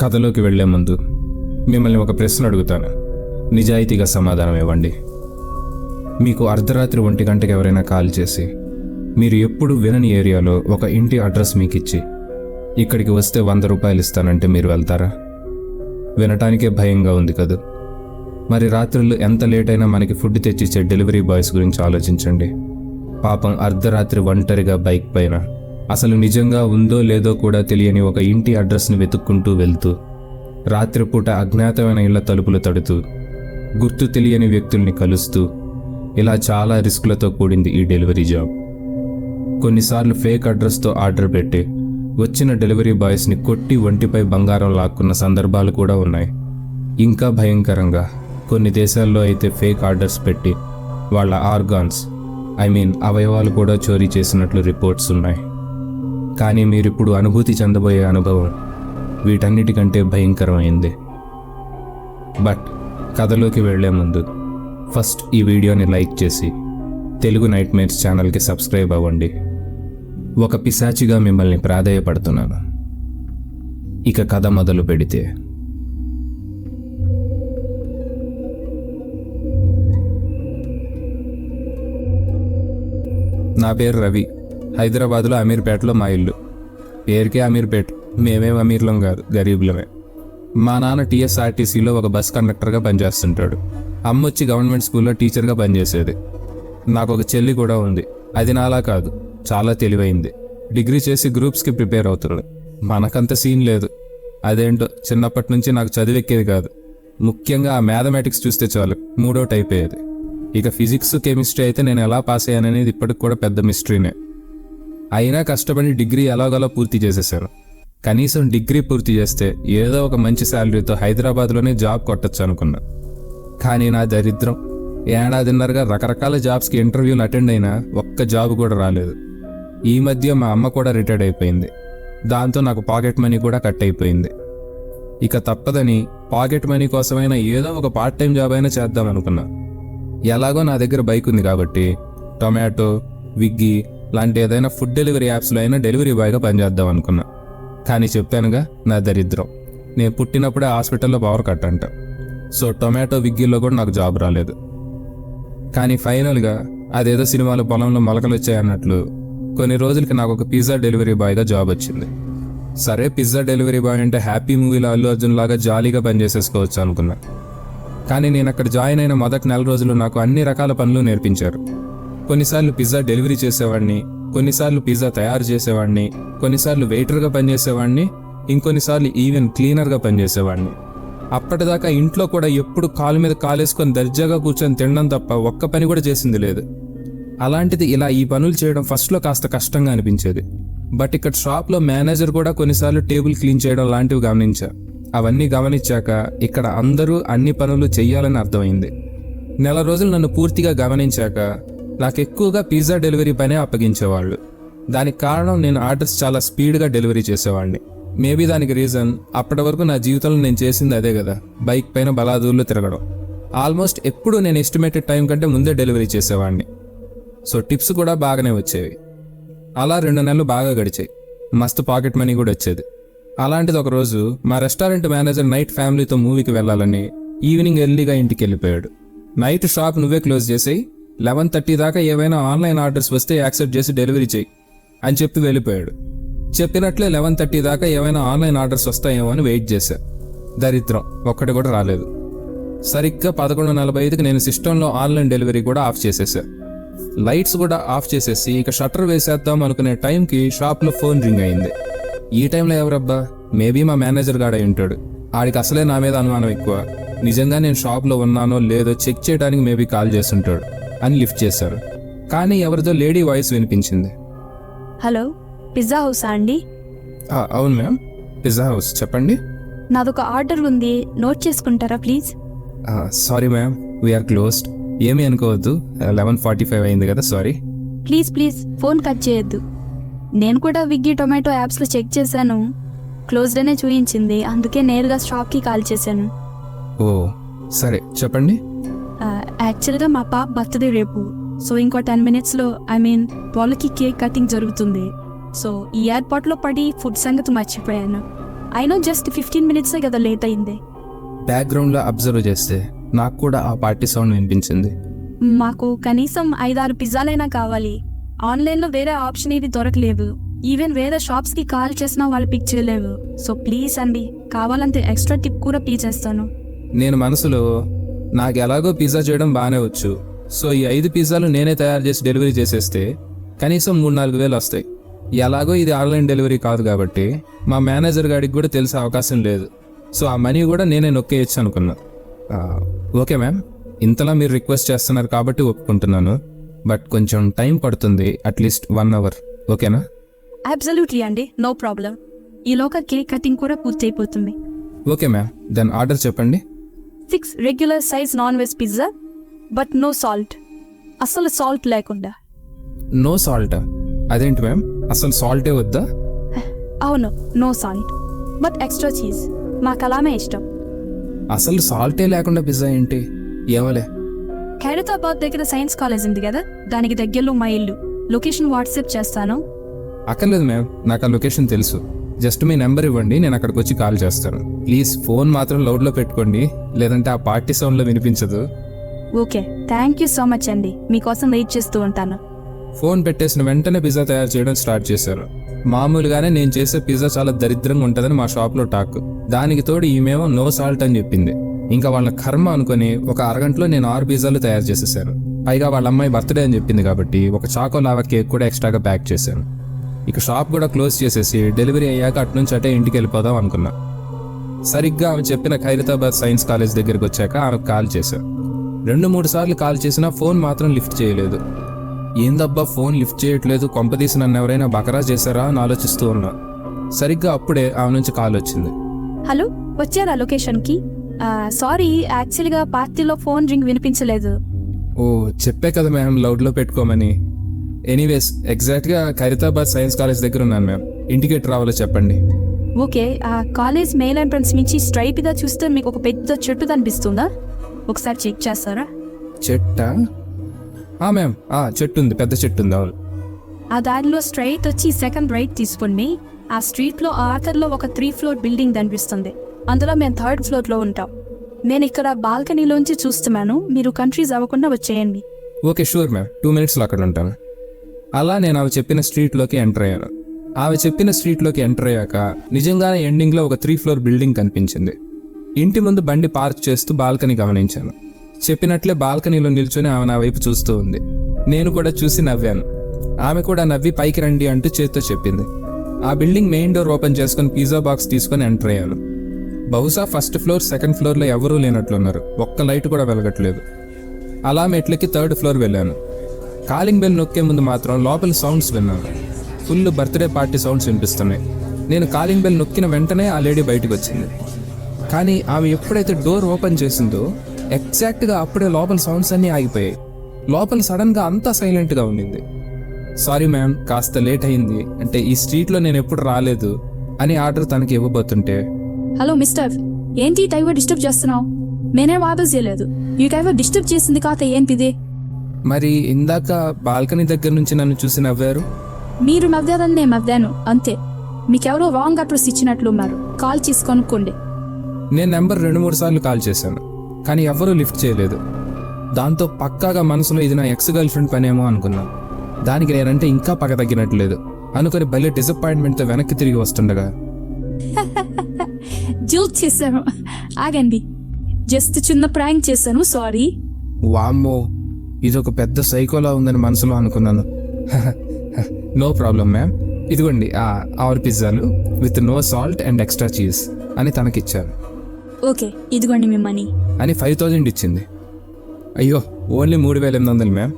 కథలోకి వెళ్లే ముందు మిమ్మల్ని ఒక ప్రశ్న అడుగుతాను, నిజాయితీగా సమాధానం ఇవ్వండి. మీకు అర్ధరాత్రి 1 గంటకి ఎవరైనా కాల్ చేసి మీరు ఎప్పుడు వినని ఏరియాలో ఒక ఇంటి అడ్రస్ మీకు ఇచ్చి ఇక్కడికి వస్తే 100 రూపాయలు ఇస్తానంటే మీరు వెళ్తారా? వినటానికే భయంగా ఉంది కదా. మరి రాత్రులు ఎంత లేట్ అయినా మనకి ఫుడ్ తెచ్చిచ్చే డెలివరీ బాయ్స్ గురించి ఆలోచించండి. పాపం అర్ధరాత్రి ఒంటరిగా బైక్ పైన అసలు నిజంగా ఉందో లేదో కూడా తెలియని ఒక ఇంటి అడ్రస్ని వెతుక్కుంటూ వెళ్తూ, రాత్రిపూట అజ్ఞాతమైన ఇళ్ల తలుపులు తడుతూ, గుర్తు తెలియని వ్యక్తుల్ని కలుస్తూ, ఇలా చాలా రిస్కులతో కూడింది ఈ డెలివరీ జాబ్. కొన్నిసార్లు ఫేక్ అడ్రస్తో ఆర్డర్ పెట్టి వచ్చిన డెలివరీ బాయ్స్ని కొట్టి ఒంటిపై బంగారం లాక్కున్న సందర్భాలు కూడా ఉన్నాయి. ఇంకా భయంకరంగా కొన్ని దేశాల్లో అయితే ఫేక్ ఆర్డర్స్ పెట్టి వాళ్ళ ఆర్గాన్స్ అవయవాలు కూడా చోరీ చేసినట్లు రిపోర్ట్స్ ఉన్నాయి. కానీ మీరిప్పుడు అనుభూతి చెందబోయే అనుభవం వీటన్నిటికంటే భయంకరమైంది. బట్ కథలోకి వెళ్లే ముందు ఫస్ట్ ఈ వీడియోని లైక్ చేసి తెలుగు నైట్ మేర్స్ ఛానల్కి సబ్స్క్రైబ్ అవ్వండి. ఒక పిశాచిగా మిమ్మల్ని ప్రాధేయపడుతున్నాను. ఇక కథ మొదలు పెడితే, నా పేరు రవి. హైదరాబాద్లో అమీర్పేటలో మా ఇల్లు. పేరుకే అమీర్పేట్, మేమేం అమీర్లం కాదు, గరీబులమే. మా నాన్న టీఎస్ఆర్టీసీలో ఒక బస్ కండక్టర్గా పనిచేస్తుంటాడు. అమ్మ వచ్చి గవర్నమెంట్ స్కూల్లో టీచర్గా పనిచేసేది. నాకు ఒక చెల్లి కూడా ఉంది. అది నాలా కాదు, చాలా తెలివైంది. డిగ్రీ చేసి గ్రూప్స్కి ప్రిపేర్ అవుతుంది. మనకంత సీన్ లేదు. అదేంటో చిన్నప్పటి నుంచి నాకు చదివెక్కేది కాదు. ముఖ్యంగా ఆ మ్యాథమెటిక్స్ చూస్తే చాలు మూడౌట్ అయిపోయేది. ఇక ఫిజిక్స్ కెమిస్ట్రీ అయితే నేను ఎలా పాస్ అయ్యాననేది ఇప్పటికి కూడా పెద్ద మిస్టరీనే. అయినా కష్టపడి డిగ్రీ ఎలాగోలా పూర్తి చేసేసాను. కనీసం డిగ్రీ పూర్తి చేస్తే ఏదో ఒక మంచి శాలరీతో హైదరాబాద్లోనే జాబ్ కొట్టచ్చు అనుకున్నా. కానీ నా దరిద్రం, ఏడాదిన్నరగా రకరకాల జాబ్స్కి ఇంటర్వ్యూలు అటెండ్ అయినా ఒక్క జాబ్ కూడా రాలేదు. ఈ మధ్య మా అమ్మ కూడా రిటైర్డ్ అయిపోయింది. దాంతో నాకు పాకెట్ మనీ కూడా కట్ అయిపోయింది. ఇక తప్పదని పాకెట్ మనీ కోసమైనా ఏదో ఒక పార్ట్ టైం జాబ్ అయినా చేద్దాం అనుకున్నా. ఎలాగో నా దగ్గర బైక్ ఉంది కాబట్టి టొమాటో, విగ్గీ లాంటి ఏదైనా ఫుడ్ డెలివరీ యాప్స్లో అయినా డెలివరీ బాయ్గా పనిచేద్దాం అనుకున్నా. కానీ చెప్పానుగా నా దరిద్రం, నేను పుట్టినప్పుడే హాస్పిటల్లో పవర్ కట్ అంట. సో టొమాటో, విగ్గీలో కూడా నాకు జాబ్ రాలేదు. కానీ ఫైనల్గా అదేదో సినిమాలో పొలంలో మొలకలు వచ్చాయన్నట్లు కొన్ని రోజులకి నాకు ఒక పిజ్జా డెలివరీ బాయ్గా జాబ్ వచ్చింది. సరే, పిజ్జా డెలివరీ బాయ్ అంటే హ్యాపీ మూవీలో అల్లు అర్జున్ లాగా జాలీగా పనిచేసేసుకోవచ్చు అనుకున్నా. కానీ నేను అక్కడ జాయిన్ అయిన మొదటి 4 రోజులు నాకు అన్ని రకాల పనులు నేర్పించారు. కొన్నిసార్లు పిజ్జా డెలివరీ చేసేవాడిని, కొన్నిసార్లు పిజ్జా తయారు చేసేవాడిని, కొన్నిసార్లు వెయిటర్గా పనిచేసేవాడిని, ఇంకొన్నిసార్లు ఈవెన్ క్లీనర్గా పనిచేసేవాడిని. అప్పటిదాకా ఇంట్లో కూడా ఎప్పుడు కాలు మీద కాలేసుకొని దర్జాగా కూర్చొని తినడం తప్ప ఒక్క పని కూడా చేసింది లేదు. అలాంటిది ఇలా ఈ పనులు చేయడం ఫస్ట్లో కాస్త కష్టంగా అనిపించేది. బట్ ఇక్కడ షాప్లో మేనేజర్ కూడా కొన్నిసార్లు టేబుల్ క్లీన్ చేయడం లాంటివి గమనించా. అవన్నీ గమనించాక ఇక్కడ అందరూ అన్ని పనులు చెయ్యాలని అర్థమైంది. 4 రోజులు నన్ను పూర్తిగా గమనించాక నాకు ఎక్కువగా పిజ్జా డెలివరీ పనే అప్పగించేవాళ్ళు. దానికి కారణం నేను ఆర్డర్స్ చాలా స్పీడ్గా డెలివరీ చేసేవాడిని. మేబీ దానికి రీజన్ అప్పటి వరకు నా జీవితంలో నేను చేసింది అదే కదా, బైక్ పైన బలాదూర్లు తిరగడం. ఆల్మోస్ట్ ఎప్పుడు నేను ఎస్టిమేటెడ్ టైం కంటే ముందే డెలివరీ చేసేవాడిని. సో టిప్స్ కూడా బాగానే వచ్చేవి. అలా 2 నెలలు బాగా గడిచాయి. మస్తు పాకెట్ మనీ కూడా వచ్చేది. అలాంటిది ఒకరోజు మా రెస్టారెంట్ మేనేజర్ నైట్ ఫ్యామిలీతో మూవీకి వెళ్ళాలని ఈవినింగ్ ఎర్లీగా ఇంటికి వెళ్ళిపోయాడు. నైట్ షాప్ నువ్వే క్లోజ్ చేసేయి, 11:30 దాకా ఏవైనా ఆన్లైన్ ఆర్డర్స్ వస్తే యాక్సెప్ట్ చేసి డెలివరీ చేయి అని చెప్పి వెళ్ళిపోయాడు. చెప్పినట్లే 11:30 దాకా ఏవైనా ఆన్లైన్ ఆర్డర్స్ వస్తాయేమో అని వెయిట్ చేశా. దరిద్రం, ఒక్కటి కూడా రాలేదు. సరిగ్గా 11:45కి నేను సిస్టంలో ఆన్లైన్ డెలివరీ కూడా ఆఫ్ చేసేసా. లైట్స్ కూడా ఆఫ్ చేసేసి ఇక షట్టర్ వేసేద్దాం అనుకునే టైంకి షాప్లో ఫోన్ రింగ్ అయింది. ఈ టైంలో ఎవరబ్బా? మేబీ మా మేనేజర్ గాడై ఉంటాడు. ఆడికి అసలే నా మీద అనుమానం ఎక్కువ. నిజంగా నేను షాప్లో ఉన్నానో లేదో చెక్ చేయడానికి మేబీ కాల్ చేస్తుంటాడు అని లిఫ్ట్ చేశారు. కానీ ఎవరిదో లేడీ వాయిస్ వినిపించింది. హలో, పిజ్జా హౌసా అండి? అవును మ్యామ్, పిజ్జా హౌస్, చెప్పండి. నాదొక ఆర్డర్ ఉంది, నోట్ చేసుకుంటారా please? Sorry ma'am, we're closed. ఏమీ అనుకోవద్దు, 11:45 అయింది కదా, సారీ. ప్లీజ్ ఫోన్ కట్ చేయొద్దు. నేను కూడా విగ్గీ టొమాటో యాప్స్లో చెక్ చేశాను, క్లోజ్డ్ అనే చూపించింది. అందుకే నేరుగా షాప్కి కాల్ చేశాను. ఓ సరే, చెప్పండి. యాక్చువల్గా మా పాప బర్త్డే రేపు. సో ఇంకో 10 minutesలో వాళ్ళకి కేక్ కటింగ్ జరుగుతుంది. సో ఈ ఎయిర్పోర్ట్లో పడి ఫుడ్ సంగతి మర్చిపోయాను. అయినా జస్ట్ 15 మినిట్సే కదా లేట్ అయింది. బ్యాక్గ్రౌండ్లో అబ్జర్వ్ చేస్తే నాకు కూడా ఆ పార్టీ సౌండ్ వినిపించింది. మాకు కనీసం 5-6 పిజ్జాలైనా కావాలి. ఆన్లైన్లో వేరే ఆప్షన్ ఇది దొరకలేదు. ఈవెన్ వేరే షాప్స్కి కాల్ చేసినా వాళ్ళు పిక్ చేయలేవు. సో ప్లీజ్ అండి, కావాలంటే ఎక్స్ట్రా టిప్ కూడా పే చేస్తాను. నేను మనసులో నాకు ఎలాగో పిజ్జా చేయడం బాగానే వచ్చు, సో ఈ 5 పిజ్జాలు నేనే తయారు చేసి డెలివరీ చేసేస్తే కనీసం 3-4 వేలు వస్తాయి. ఎలాగో ఇది ఆన్లైన్ డెలివరీ కాదు కాబట్టి మా మేనేజర్ గాడికి కూడా తెలిసే అవకాశం లేదు. సో ఆ మనీ కూడా నేనే నొక్కేయచ్చు అనుకున్నా. ఓకే మ్యామ్, ఇంతలా మీరు రిక్వెస్ట్ చేస్తున్నారు కాబట్టి ఒప్పుకుంటున్నాను. బట్ కొంచెం టైం పడుతుంది, అట్లీస్ట్ 1 అవర్. ఓకేనా? అబ్సల్యూట్లీ అండి, నో ప్రాబ్లం. ఈలోగా కేక్ కటింగ్ కూడా పూర్తి అయిపోతుంది. ఓకే మ్యామ్, దెన్ ఆర్డర్ చెప్పండి. 6 regular size non veg pizza, but no salt. అసలు సాల్ట్ లేకుండా. నో సాల్టా? అదేంటి మ్యామ్, అసలు సాల్టే వద్దా? అవును, no salt, but extra cheese. మాకు అలానే ఇష్టం. అసలు సాల్టే లేకుండా పిజ్జా ఏంటి? ఏమలే. ఖైరతాబాద్ దగ్గర సైన్స్ కాలేజ్ ఉంది కదా, దానికి దగ్గరలో మా ఇల్లు. లొకేషన్ వాట్సాప్ చేస్తాను. అక్కర్లేదు మ్యామ్, నాకు ఆ లొకేషన్ తెలుసు. జస్ట్ మీ నెంబర్ ఇవ్వండి, నేను అక్కడికి వచ్చి కాల్ చేస్తాను. ప్లీజ్ ఫోన్ మాత్రం లౌడ్లో పెట్టుకోండి, లేదంటే ఆ పార్టీ సౌండ్లో వినిపించదు. Okay, thank you so much అండి, మీకోసం వెయిట్ చేస్తూ ఉంటాను. ఫోన్ పెట్టేసిన వెంటనే పిజ్జా తయారు చేయడం స్టార్ట్ చేశారు. మామూలుగానే నేను చేసే పిజ్జా చాలా దరిద్రంగా ఉంటుందని మా షాప్లో టాక్. దానికి తోడు ఈమెమో నో సాల్ట్ అని చెప్పింది. ఇంకా వాళ్ళ కర్మ అనుకుని ఒక అరగంటలో నేను 6 పిజ్జాలు తయారు చేసేసాను. పైగా వాళ్ళ అమ్మాయి బర్త్డే అని చెప్పింది కాబట్టి ఒక చాకో లావా కేక్ కూడా ఎక్స్ట్రాగా ప్యాక్ చేశాను. ఇక షాప్ కూడా క్లోజ్ చేసేసి డెలివరీ అయ్యాక అటునుంచి అటే ఇంటికి వెళ్ళిపోదాం అనుకున్నా. సరిగ్గా ఆమె చెప్పిన ఖైరతాబాద్ సైన్స్ కాలేజ్ దగ్గరికి వచ్చాక ఆమెకు కాల్ చేశాను. 2-3 సార్లు కాల్ చేసినా ఫోన్ మాత్రం లిఫ్ట్ చేయలేదు. ఏందబ్బా ఫోన్ లిఫ్ట్ చేయట్లేదు, కొంపదీసి నన్ను ఎవరైనా బకరా చేశారా అని ఆలోచిస్తూ ఉన్నా. సరిగ్గా అప్పుడే ఆమె నుంచి కాల్ వచ్చింది. హలో, వచ్చారా లొకేషన్కి? సారీ, యాక్చువల్గా పార్టీలో ఫోన్ రింగ్ వినిపించలేదు. ఓ, చెప్పే కదా మ్యామ్ లౌడ్లో పెట్టుకోమని. ఎనీవేస్, ఎగ్జాక్ట్గా ఖైరతాబాద్ సైన్స్ కాలేజ్ దగ్గర ఉన్నాను మ్యామ్. ఇంటికి ఎటు రావాలో చెప్పండి. ఓకే, ఆ కాలేజ్ మెయిన్ ఎంట్రన్స్ నుంచి స్ట్రైట్గా చూస్తే మీకు ఒక పెద్ద చెట్టు కనిపిస్తుందా? ఒకసారి చెక్ చేస్తారా? చెట్టా? మ్యామ్, చెట్టు ఉంది, పెద్ద చెట్టు ఉంది. అవును. ఆ దారిలో స్ట్రైట్ వచ్చి సెకండ్ రైట్ తీసుకోండి. ఆ స్ట్రీట్లో ఆఖరిలో ఒక 3 ఫ్లోర్ బిల్డింగ్ కనిపిస్తుంది. అందులో మేము 3rd ఫ్లోర్లో ఉంటాం. నేను ఇక్కడ బాల్కనీలోంచి చూస్తున్నాను, మీరు కన్ఫ్యూజ్ అవ్వకుండా వచ్చేయండి. ఓకే, షూర్ మ్యామ్, 2 మినిట్స్లో అక్కడ ఉంటాను. అలా నేను ఆమె చెప్పిన స్ట్రీట్లోకి ఎంటర్ అయ్యాను. ఆమె చెప్పిన స్ట్రీట్లోకి ఎంటర్ అయ్యాక నిజంగానే ఎండింగ్లో ఒక 3 ఫ్లోర్ బిల్డింగ్ కనిపించింది. ఇంటి ముందు బండి పార్క్ చేస్తూ బాల్కనీ గమనించాను. చెప్పినట్లే బాల్కనీలో నిల్చొని ఆమె నా వైపు చూస్తూ ఉంది. నేను కూడా చూసి నవ్వాను. ఆమె కూడా నవ్వి పైకి రండి అంటూ చేత్తో చెప్పింది. ఆ బిల్డింగ్ మెయిన్ డోర్ ఓపెన్ చేసుకుని పిజ్జా బాక్స్ తీసుకొని ఎంటర్ అయ్యాను. బహుశా 1st ఫ్లోర్ 2nd ఫ్లోర్లో ఎవరూ లేనట్లున్నారు. ఒక్క లైట్ కూడా వెలగట్లేదు. అలా మెట్లకి 3rd ఫ్లోర్ వెళ్ళాను. కాలింగ్ బెల్ నొక్కే ముందు మాత్రం లోపల సౌండ్స్ విన్నాను. ఫుల్ బర్త్డే పార్టీ సౌండ్స్ వినిపిస్తున్నాయి. నేను కాలింగ్ బెల్ నొక్కిన వెంటనే ఆ లేడీ బయటకు వచ్చింది. కానీ ఆమె ఎప్పుడైతే డోర్ ఓపెన్ చేసిందో ఎగ్జాక్ట్గా అప్పుడే లోపల సౌండ్స్ అన్నీ ఆగిపోయాయి. లోపల సడన్గా అంతా సైలెంట్గా ఉండింది. సారీ మ్యామ్, కాస్త లేట్ అయింది, అంటే ఈ స్ట్రీట్లో నేను ఎప్పుడు రాలేదు అని ఆర్డర్ తనకి ఇవ్వబోతుంటే, హలో మిస్టర్, ఏంటి టైవర్ డిస్టర్బ్ చేస్తున్నావు? నేనేం ఆర్డర్ చేయలేదు. ఈ టైవర్ డిస్టర్బ్ చేసింది కాత ఏంటిది? మరి ఇందాక బాల్కనీ దగ్గర నుంచి నన్ను చూసి నవ్వారు. మీరు నవ్వారని నేను నవ్వాను అంతే. మీకెవరో రాంగ్ అడ్రస్ ఇచ్చినట్లున్నారు. కాల్ చేసి కొనుక్కోండి. నేను నెంబర్ 2-3 సార్లు కాల్ చేశాను, కానీ ఎవరూ లిఫ్ట్ చేయలేదు. దాంతో పక్కాగా మనసులో ఇది నా ఎక్స్ గర్ల్ ఫ్రెండ్ పనేమో అనుకున్నాను. దానికి నేనంటే ఇంకా పగ తగ్గినట్లేదు అనుకుని భలే డిసప్పాయింట్మెంట్తో వెనక్కి తిరిగి వస్తుండగా, జోక్ చేశాను, ఆగండి, జస్ట్ చిన్న ప్రాంక్ చేశాను, సారీ. వామ్మో, ఇదొక పెద్ద సైకోలా ఉందని మనసులో అనుకున్నాను. నో ప్రాబ్లం మ్యామ్, ఇదిగోండి ఆవర్ పిజ్జాలు with no salt and extra cheese అని తనకిచ్చాను. ఓకే, ఇదిగోండి మీ మనీ అని 5000 ఇచ్చింది. అయ్యో, ఓన్లీ 3800 మ్యామ్.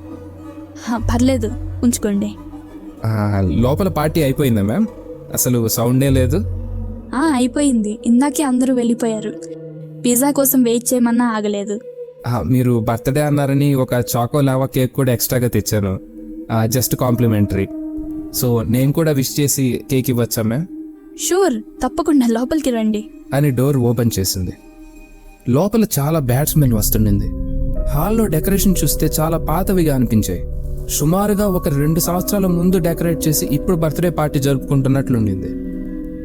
పర్లేదు, ఉంచుకోండి. లోపల పార్టీ అయిపోయిందా మ్యామ్? అసలు సౌండే లేదు. అయిపోయింది, ఇందాకే అందరూ వెళ్ళిపోయారు. పిజ్జా కోసం వెయిట్ చేయమన్నా ఆగలేదు. మీరు బర్త్డే అన్నారని ఒక చాకో లావా కేక్ కూడా ఎక్స్ట్రాగా తెచ్చాను, జస్ట్ కాంప్లిమెంటరీ. సో నేను కూడా విష్ చేసి కేక్ ఇవ్వచ్చా మ్యామ్? షూర్, తప్పకుండా, లోపలికి రండి అని డోర్ ఓపెన్ చేసింది. లోపల చాలా బ్యాడ్ స్మెల్ వస్తుండింది. హాల్లో డెకరేషన్ చూస్తే చాలా పాతవిగా అనిపించాయి. సుమారుగా ఒక 2 సంవత్సరాల ముందు డెకరేట్ చేసి ఇప్పుడు బర్త్డే పార్టీ జరుపుకుంటున్నట్లుండింది.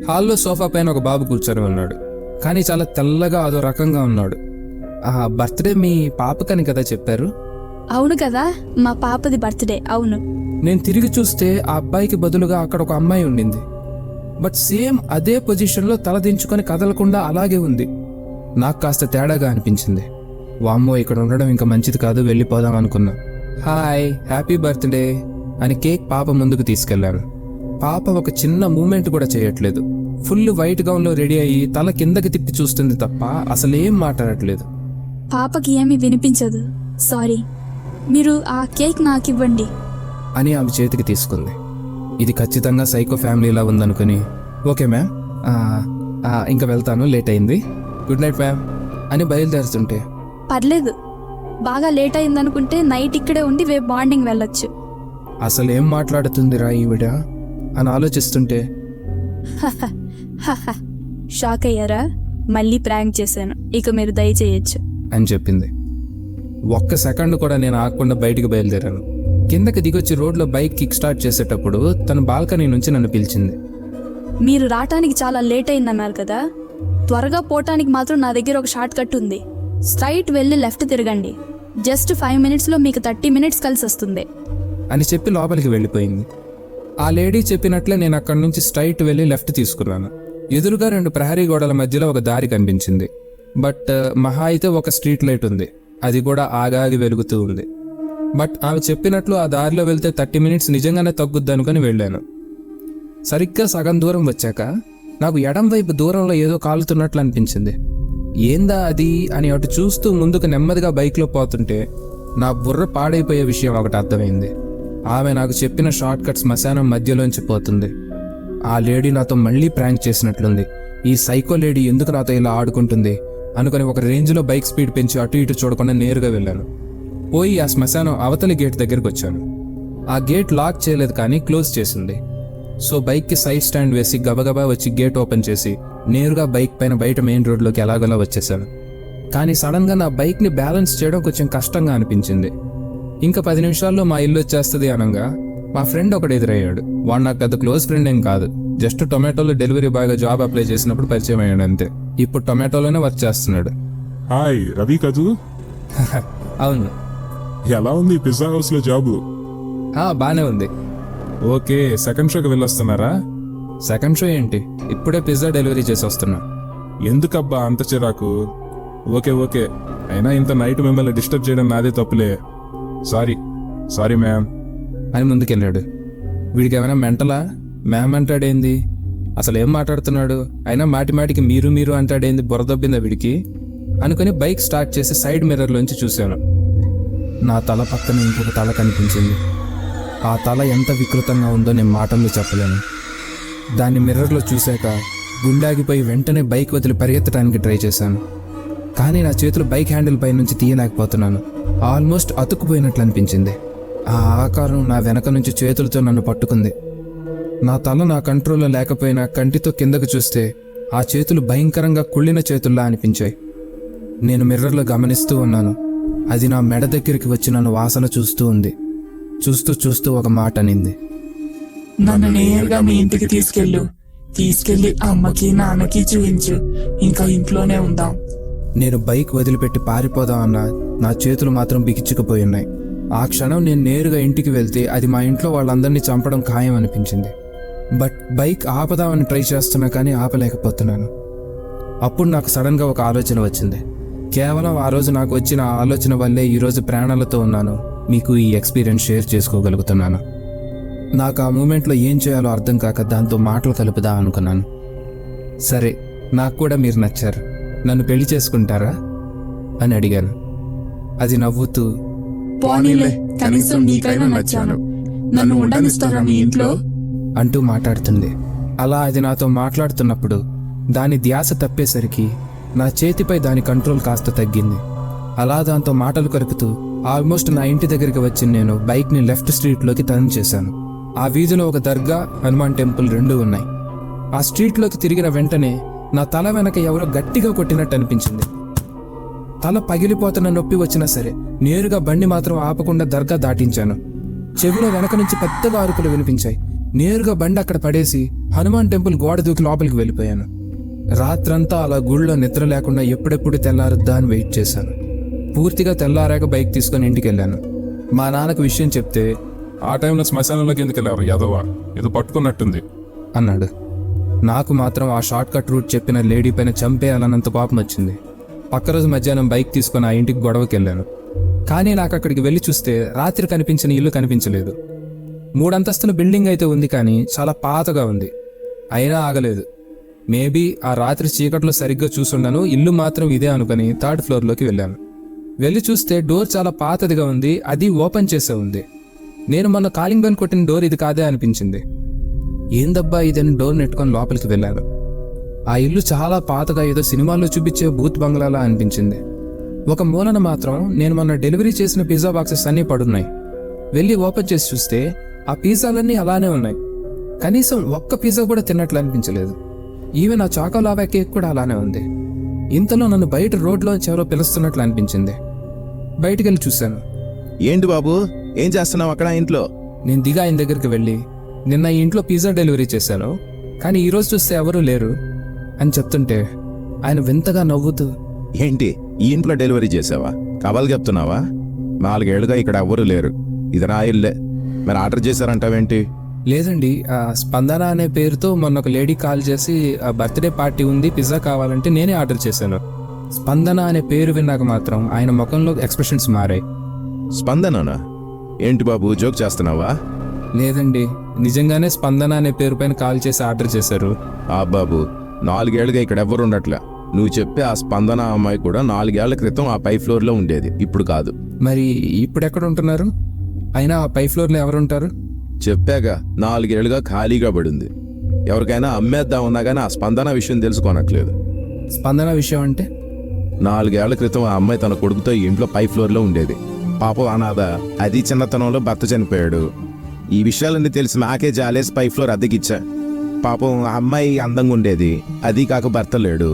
హాల్లో సోఫా పైన ఒక బాబు కూర్చొని ఉన్నాడు, కానీ చాలా తెల్లగా అదో రకంగా ఉన్నాడు. ఆ బర్త్డే మీ పాపకని కదా చెప్పారు? అవును కదా, మా పాపది బర్త్డే. అవును. నేను తిరిగి చూస్తే ఆ అబ్బాయికి బదులుగా అక్కడ ఒక అమ్మాయి ఉండింది. బట్ సేమ్ అదే పొజిషన్లో తల దించుకొని కదలకుండా అలాగే ఉంది. నాకు కాస్త తేడాగా అనిపించింది. వామ్మో, ఇక్కడ ఉండడం ఇంకా మంచిది కాదు, వెళ్ళిపోదాం అనుకున్నా. హాయ్, హ్యాపీ బర్త్డే అని కేక్ పాప ముందుకు తీసుకెళ్లాను. పాప ఒక చిన్న మూమెంట్ కూడా చేయట్లేదు. ఫుల్ వైట్ గౌన్లో రెడీ అయ్యి తల కిందకి తిప్పి చూస్తుంది తప్ప అసలేం మాట్లాడట్లేదు. పాపకి ఏమీ వినిపించదు. సారీ, మీరు ఆ కేక్ నాకు ఇవ్వండి అని ఆమె చేతికి తీసుకుంది. ఇది ఖచ్చితంగా సైకో ఫ్యామిలీలా ఉందనుకుని, ఓకే మ్యామ్, ఇంకా వెళ్తాను, లేట్ అయింది, గుడ్ నైట్ మ్యామ్ అని బయలుదేరుతుంటే, పర్లేదు, బాగా లేట్ అయిందనుకుంటే నైట్ ఇక్కడే ఉండి రేపు మార్నింగ్ వెళ్ళొచ్చు. అసలు ఏం మాట్లాడుతుందిరా ఈవిడ అని ఆలోచిస్తుంటే, షాక్ అయ్యారా? మళ్ళీ ప్రాంక్ చేశాను, ఇక మీరు దయచేయచ్చు అని చెప్పింది. ఒక్క సెకండ్ కూడా నేను ఆగకుండా బయటికి బయలుదేరాను. కిందకి దిగొచ్చి రోడ్లో బైక్ కిక్ స్టార్ట్ చేసేటప్పుడు తన బాల్కనీ నుంచి నన్ను పిలిచింది. మీరు రావటానికి చాలా లేట్ అయిందన్నారు కదా, త్వరగా పోవటానికి మాత్రం నా దగ్గర ఒక షార్ట్ కట్ ఉంది. స్ట్రైట్ వెళ్ళి లెఫ్ట్ తిరగండి, జస్ట్ 5 minutesలో మీకు 30 minutes కలిసి వస్తుంది అని చెప్పి లోపలికి వెళ్ళిపోయింది. ఆ లేడీ చెప్పినట్లే నేను అక్కడి నుంచి స్ట్రైట్ వెళ్ళి లెఫ్ట్ తీసుకున్నాను. ఎదురుగా 2 ప్రహరీ గోడల మధ్యలో ఒక దారి కనిపించింది. బట్ మహా అయితే ఒక స్ట్రీట్ లైట్ ఉంది, అది కూడా ఆగాగి వెలుగుతూ ఉంది. బట్ ఆమె చెప్పినట్లు ఆ దారిలో వెళ్తే 30 minutes నిజంగానే తగ్గుద్ది అనుకుని వెళ్ళాను. సరిగ్గా సగం దూరం వచ్చాక నాకు ఎడం వైపు దూరంలో ఏదో కాలుతున్నట్లు అనిపించింది. ఏందా అది అని అటు చూస్తూ ముందుకు నెమ్మదిగా బైక్లో పోతుంటే నా బుర్ర పాడైపోయే విషయం ఒకటి అర్థమైంది. ఆమె నాకు చెప్పిన షార్ట్ కట్ శ్మశానం మధ్యలోంచి పోతుంది. ఆ లేడీ నాతో మళ్ళీ ప్రాంక్ చేసినట్లుంది. ఈ సైకో లేడీ ఎందుకు నాతో ఇలా ఆడుకుంటుంది అనుకుని ఒక రేంజ్లో బైక్ స్పీడ్ పెంచి అటు ఇటు చూడకుండా నేరుగా వెళ్ళాను. పోయి ఆ శ్మశానం అవతలి గేట్ దగ్గరికి వచ్చాను. ఆ గేట్ లాక్ చేయలేదు, కానీ క్లోజ్ చేసింది. సో బైక్కి సైడ్ స్టాండ్ వేసి గబగబా వచ్చి గేట్ ఓపెన్ చేసి నేరుగా బైక్ పైన బయట మెయిన్ రోడ్లోకి ఎలాగోలా వచ్చేసాను. కానీ సడన్గా నా బైక్ని బ్యాలెన్స్ చేయడం కొంచెం కష్టంగా అనిపించింది. ఇంకా 10 నిమిషాల్లో మా ఇల్లు వచ్చేస్తుంది అనగా మా ఫ్రెండ్ ఒకడు ఎదురయ్యాడు. వాడు నాకు పెద్ద క్లోజ్ ఫ్రెండ్ ఏం కాదు, జస్ట్ టొమాటోలో డెలివరీ బాయ్గా జాబ్ అప్లై చేసినప్పుడు పరిచయం అయ్యాడు అంతే. ఇప్పుడు టొమాటోలోనే వర్క్ చేస్తున్నాడు. హాయ్, రవి కదూ? అవును. ఎలా ఉంది పిజ్జా హౌస్ లో జాబు? బాగానే ఉంది. ఓకే, సెకండ్ షోకి వెళ్ళొస్తున్నారా? సెకండ్ షో ఏంటి, ఇప్పుడే పిజ్జా డెలివరీ చేసి వస్తున్నా. ఎందుకబ్బా అంత చిరాకు? ఓకే ఓకే, అయినా ఇంత నైట్ మిమ్మల్ని డిస్టర్బ్ చేయడం నాదే తప్పులే. సారీ మ్యామ్ అని ముందుకెళ్ళాడు. వీడికి ఏమైనా మెంటలా? మ్యామ్ అంటాడేంది, అసలు ఏం మాట్లాడుతున్నాడు? అయినా మాటి మాటికి మీరు అంటాడేంది, బురదొబ్బిందా వీడికి అనుకుని బైక్ స్టార్ట్ చేసి సైడ్ మిర్రర్లోంచి చూశాను. నా తల పక్కన ఇంకొక తల కనిపించింది. ఆ తల ఎంత వికృతంగా ఉందో నేను మాటల్లో చెప్పలేను. దాన్ని మిర్రర్లో చూశాక గుండాగిపోయి వెంటనే బైక్ వదిలి పరిగెత్తడానికి ట్రై చేశాను. కానీ నా చేతులు బైక్ హ్యాండిల్ పై నుంచి తీయలేకపోతున్నాను. ఆల్మోస్ట్ అతుక్కుపోయినట్లు అనిపించింది. ఆ ఆకారం నా వెనక నుంచి చేతులతో నన్ను పట్టుకుంది. నా తల నా కంట్రోల్లో లేకపోయినా కంటితో కిందకు చూస్తే ఆ చేతులు భయంకరంగా కుళ్ళిన చేతుల్లా అనిపించాయి. నేను మిర్రర్లో గమనిస్తూ ఉన్నాను. అది నా మెడ దగ్గరికి వచ్చి నన్ను వాసన చూస్తూ ఉంది. చూస్తూ ఒక మాట అనింది, నన్ను నేరుగా మీ ఇంటికి తీసుకెళ్ళి అమ్మకి నాన్నకి చూపించు, ఇంకా ఇంట్లోనే ఉందాం. నేను బైక్ వదిలిపెట్టి పారిపోదామన్నా నా చేతులు మాత్రం బిగించుకుపోయి ఉన్నాయి. ఆ క్షణం నేను నేరుగా ఇంటికి వెళ్తే అది మా ఇంట్లో వాళ్ళందరినీ చంపడం ఖాయం అనిపించింది. బట్ బైక్ ఆపదామని ట్రై చేస్తున్నా కానీ ఆపలేకపోతున్నాను. అప్పుడు నాకు సడన్గా ఒక ఆలోచన వచ్చింది. కేవలం ఆ రోజు నాకు వచ్చిన ఆ ఆలోచన వల్లే ఈరోజు ప్రాణాలతో ఉన్నాను, మీకు ఈ ఎక్స్పీరియన్స్ షేర్ చేసుకోగలుగుతున్నాను. నాకు ఆ మూమెంట్లో ఏం చేయాలో అర్థం కాక దాంతో మాటలు కలుపుదా అనుకున్నాను. సరే, నాకు కూడా మీరు నచ్చారు, నన్ను పెళ్లి చేసుకుంటారా అని అడిగాను. అది నవ్వుతూ, పోనీలే, కనీసం నీకైనా నచ్చాను, నన్ను ఉండనిస్తారా మీ ఇంట్లో అంటూ మాట్లాడుతుంది. అలా అది నాతో మాట్లాడుతున్నప్పుడు దాని ధ్యాస తప్పేసరికి నా చేతిపై దాని కంట్రోల్ కాస్త తగ్గింది. అలా దాంతో మాటలు కలుపుతూ ఆల్మోస్ట్ నా ఇంటి దగ్గరికి వచ్చి నేను బైక్ని లెఫ్ట్ స్ట్రీట్లోకి టర్న్ చేశాను. ఆ వీధిలో ఒక దర్గా, హనుమాన్ టెంపుల్ 2 ఉన్నాయి. ఆ స్ట్రీట్లోకి తిరిగిన వెంటనే నా తల వెనక ఎవరో గట్టిగా కొట్టినట్టు అనిపించింది. తల పగిలిపోతున్న నొప్పి వచ్చినా సరే నేరుగా బండి మాత్రం ఆపకుండా దర్గా దాటించాను. చెవిలో వెనక నుంచి పెద్దగా అరుపులు వినిపించాయి. నేరుగా బండి అక్కడ పడేసి హనుమాన్ టెంపుల్ గోడ దూకి లోపలికి వెళ్ళిపోయాను. రాత్రంతా అలా గుళ్ళో నిద్ర లేకుండా ఎప్పుడెప్పుడు తెల్లారుద్దా అని వెయిట్ చేశాను. పూర్తిగా తెల్లారాక బైక్ తీసుకొని ఇంటికి వెళ్ళాను. మా నాన్నకు విషయం చెప్తే ఆ టైంలో శ్మశానంలోకి ఎందుకు వెళ్ళారు యాదవ? ఏదో పట్టుకున్నట్టుంది. అన్నాడు. నాకు మాత్రం ఆ షార్ట్ కట్ రూట్ చెప్పిన లేడీ పైన చంపేయాలన్నంత కోపం వచ్చింది. పక్క రోజు మధ్యాహ్నం బైక్ తీసుకొని ఆ ఇంటికి గొడవకి వెళ్ళాను. కానీ నాకు అక్కడికి వెళ్ళి చూస్తే రాత్రి కనిపించిన ఇల్లు కనిపించలేదు. 3 అంతస్తుల బిల్డింగ్ అయితే ఉంది, కానీ చాలా పాతగా ఉంది. అయినా ఆగలేదు. మేబీ ఆ రాత్రి చీకట్లో సరిగ్గా చూసుండను. ఇల్లు మాత్రం ఇదే అనుకుని 3rd ఫ్లోర్లోకి వెళ్ళాను. వెళ్ళి చూస్తే డోర్ చాలా పాతదిగా ఉంది. అది ఓపెన్ చేసే ఉంది. నేను మొన్న కాలింగ్ బెల్ కొట్టిన డోర్ ఇది కాదే అనిపించింది. ఏందబ్బా ఇదని డోర్ నెట్టుకొని లోపలికి వెళ్ళాను. ఆ ఇల్లు చాలా పాతగా ఏదో సినిమాల్లో చూపించే బూత్ బంగ్లాలా అనిపించింది. ఒక మూలన మాత్రం నేను మొన్న డెలివరీ చేసిన పిజ్జా బాక్సెస్ అన్నీ పడున్నాయి. వెళ్ళి ఓపెన్ చేసి చూస్తే ఆ పిజ్జాలన్నీ అలానే ఉన్నాయి. కనీసం ఒక్క పిజ్జా కూడా తిన్నట్లు అనిపించలేదు. ఈవెన్ ఆ చాకోలావా కేక్ కూడా అలానే ఉంది. ఇంతలో నన్ను బయట రోడ్లోంచి ఎవరో పిలుస్తున్నట్లు అనిపించింది. బయటికి వెళ్ళి చూశాను. ఏంటి బాబు, ఏం చేస్తున్నావు అక్కడ ఇంట్లో? నేను దిగా ఆయన దగ్గరికి వెళ్ళి, నిన్న ఈ ఇంట్లో పిజ్జా డెలివరీ చేశాను, కానీ ఈరోజు చూస్తే ఎవరూ లేరు అని చెప్తుంటే ఆయన వింతగా నవ్వుతూ, ఏంటి ఈ ఇంట్లో డెలివరీ చేసావా? కబలు చెప్తున్నావా? 4 ఏళ్ళుగా ఇక్కడ ఎవ్వరూ లేరు, ఇది నా ఇల్లే, మరి ఆర్డర్ చేశారంటావేంటి? లేదండి, ఆ స్పందన అనే పేరుతో మొన్న ఒక లేడీ కాల్ చేసి ఆ బర్త్డే పార్టీ ఉంది, పిజ్జా కావాలంటే నేనే ఆర్డర్ చేశాను. స్పందన అనే పేరు విన్నాక మాత్రం ఆయన ముఖంలో ఎక్స్ప్రెషన్స్ మారాయి. స్పందననా? ఏంటి బాబు, జోక్ చేస్తున్నావా? లేదండి, నిజంగానే స్పందన అనే పేరు పైన కాల్ చేసి ఆర్డర్ చేశారు. ఆ బాబు, 4 ఏళ్ళుగా ఇక్కడ ఎవ్వరు ఉండట్లే. నువ్వు చెప్పే ఆ స్పందన అమ్మాయి కూడా 4 ఏళ్ల క్రితం ఆ పై ఫ్లోర్లో ఉండేది, ఇప్పుడు కాదు. మరి ఇప్పుడు ఎక్కడ ఉంటున్నారు? అయినా ఆ పై ఫ్లోర్లో ఎవరుంటారు? చెప్పాగా, 4 ఏళ్ళుగా ఖాళీగా పడింది. ఎవరికైనా అమ్మేద్దామన్నా కానీ ఆ స్పందన విషయం తెలుసుకోనట్లేదు. స్పందన విషయం అంటే? 4 ఏళ్ల క్రితం ఆ అమ్మాయి తన కొడుకుతో ఈ ఇంట్లో పై ఫ్లోర్లో ఉండేది. పాపం అనాథ, అది చిన్నతనంలో భర్త చనిపోయాడు. ఈ విషయాలన్నీ తెలిసి నాకే జాలేసి పై ఫ్లోర్ అద్దెకిచ్చా. పాపం ఆ అమ్మాయి అందంగా ఉండేది, అది కాక భర్త లేడు.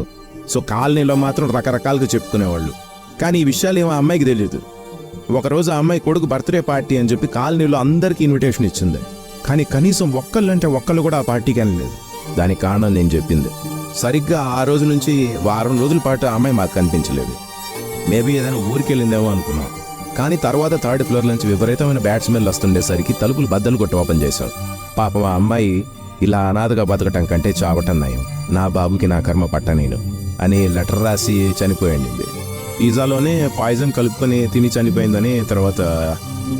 సో కాలనీలో మాత్రం రకరకాలుగా చెప్పుకునేవాళ్ళు. కానీ ఈ విషయాలు ఏమో ఆ అమ్మాయికి తెలియదు. ఒకరోజు ఆ అమ్మాయి కొడుకు బర్త్డే పార్టీ అని చెప్పి కాలనీలో అందరికీ ఇన్విటేషన్ ఇచ్చింది. కానీ కనీసం ఒక్కళ్ళు కూడా ఆ పార్టీకి అనలేదు. దానికి కారణం నేను చెప్పింది. సరిగ్గా ఆ రోజు నుంచి వారం రోజుల పాటు ఆ అమ్మాయి మాకు కనిపించలేదు. మేబీ ఏదైనా ఊరికి వెళ్ళిందేమో అనుకున్నాం. కానీ తర్వాత 3rd ఫ్లోర్ నుంచి విపరీతమైన బ్యాడ్ స్మెల్ వస్తుండేసరికి తలుపులు బద్దలు కొట్టి ఓపెన్ చేశాం. పాపం ఆ అమ్మాయి ఇలా అనాథగా బతకటం కంటే చావటం నయం, నా బాబుకి నా కర్మ పట్టనేను అని లెటర్ రాసి చనిపోయింది. పిజ్జాలోనే పాయిజన్ కలుపుకొని తిని చనిపోయిందని తర్వాత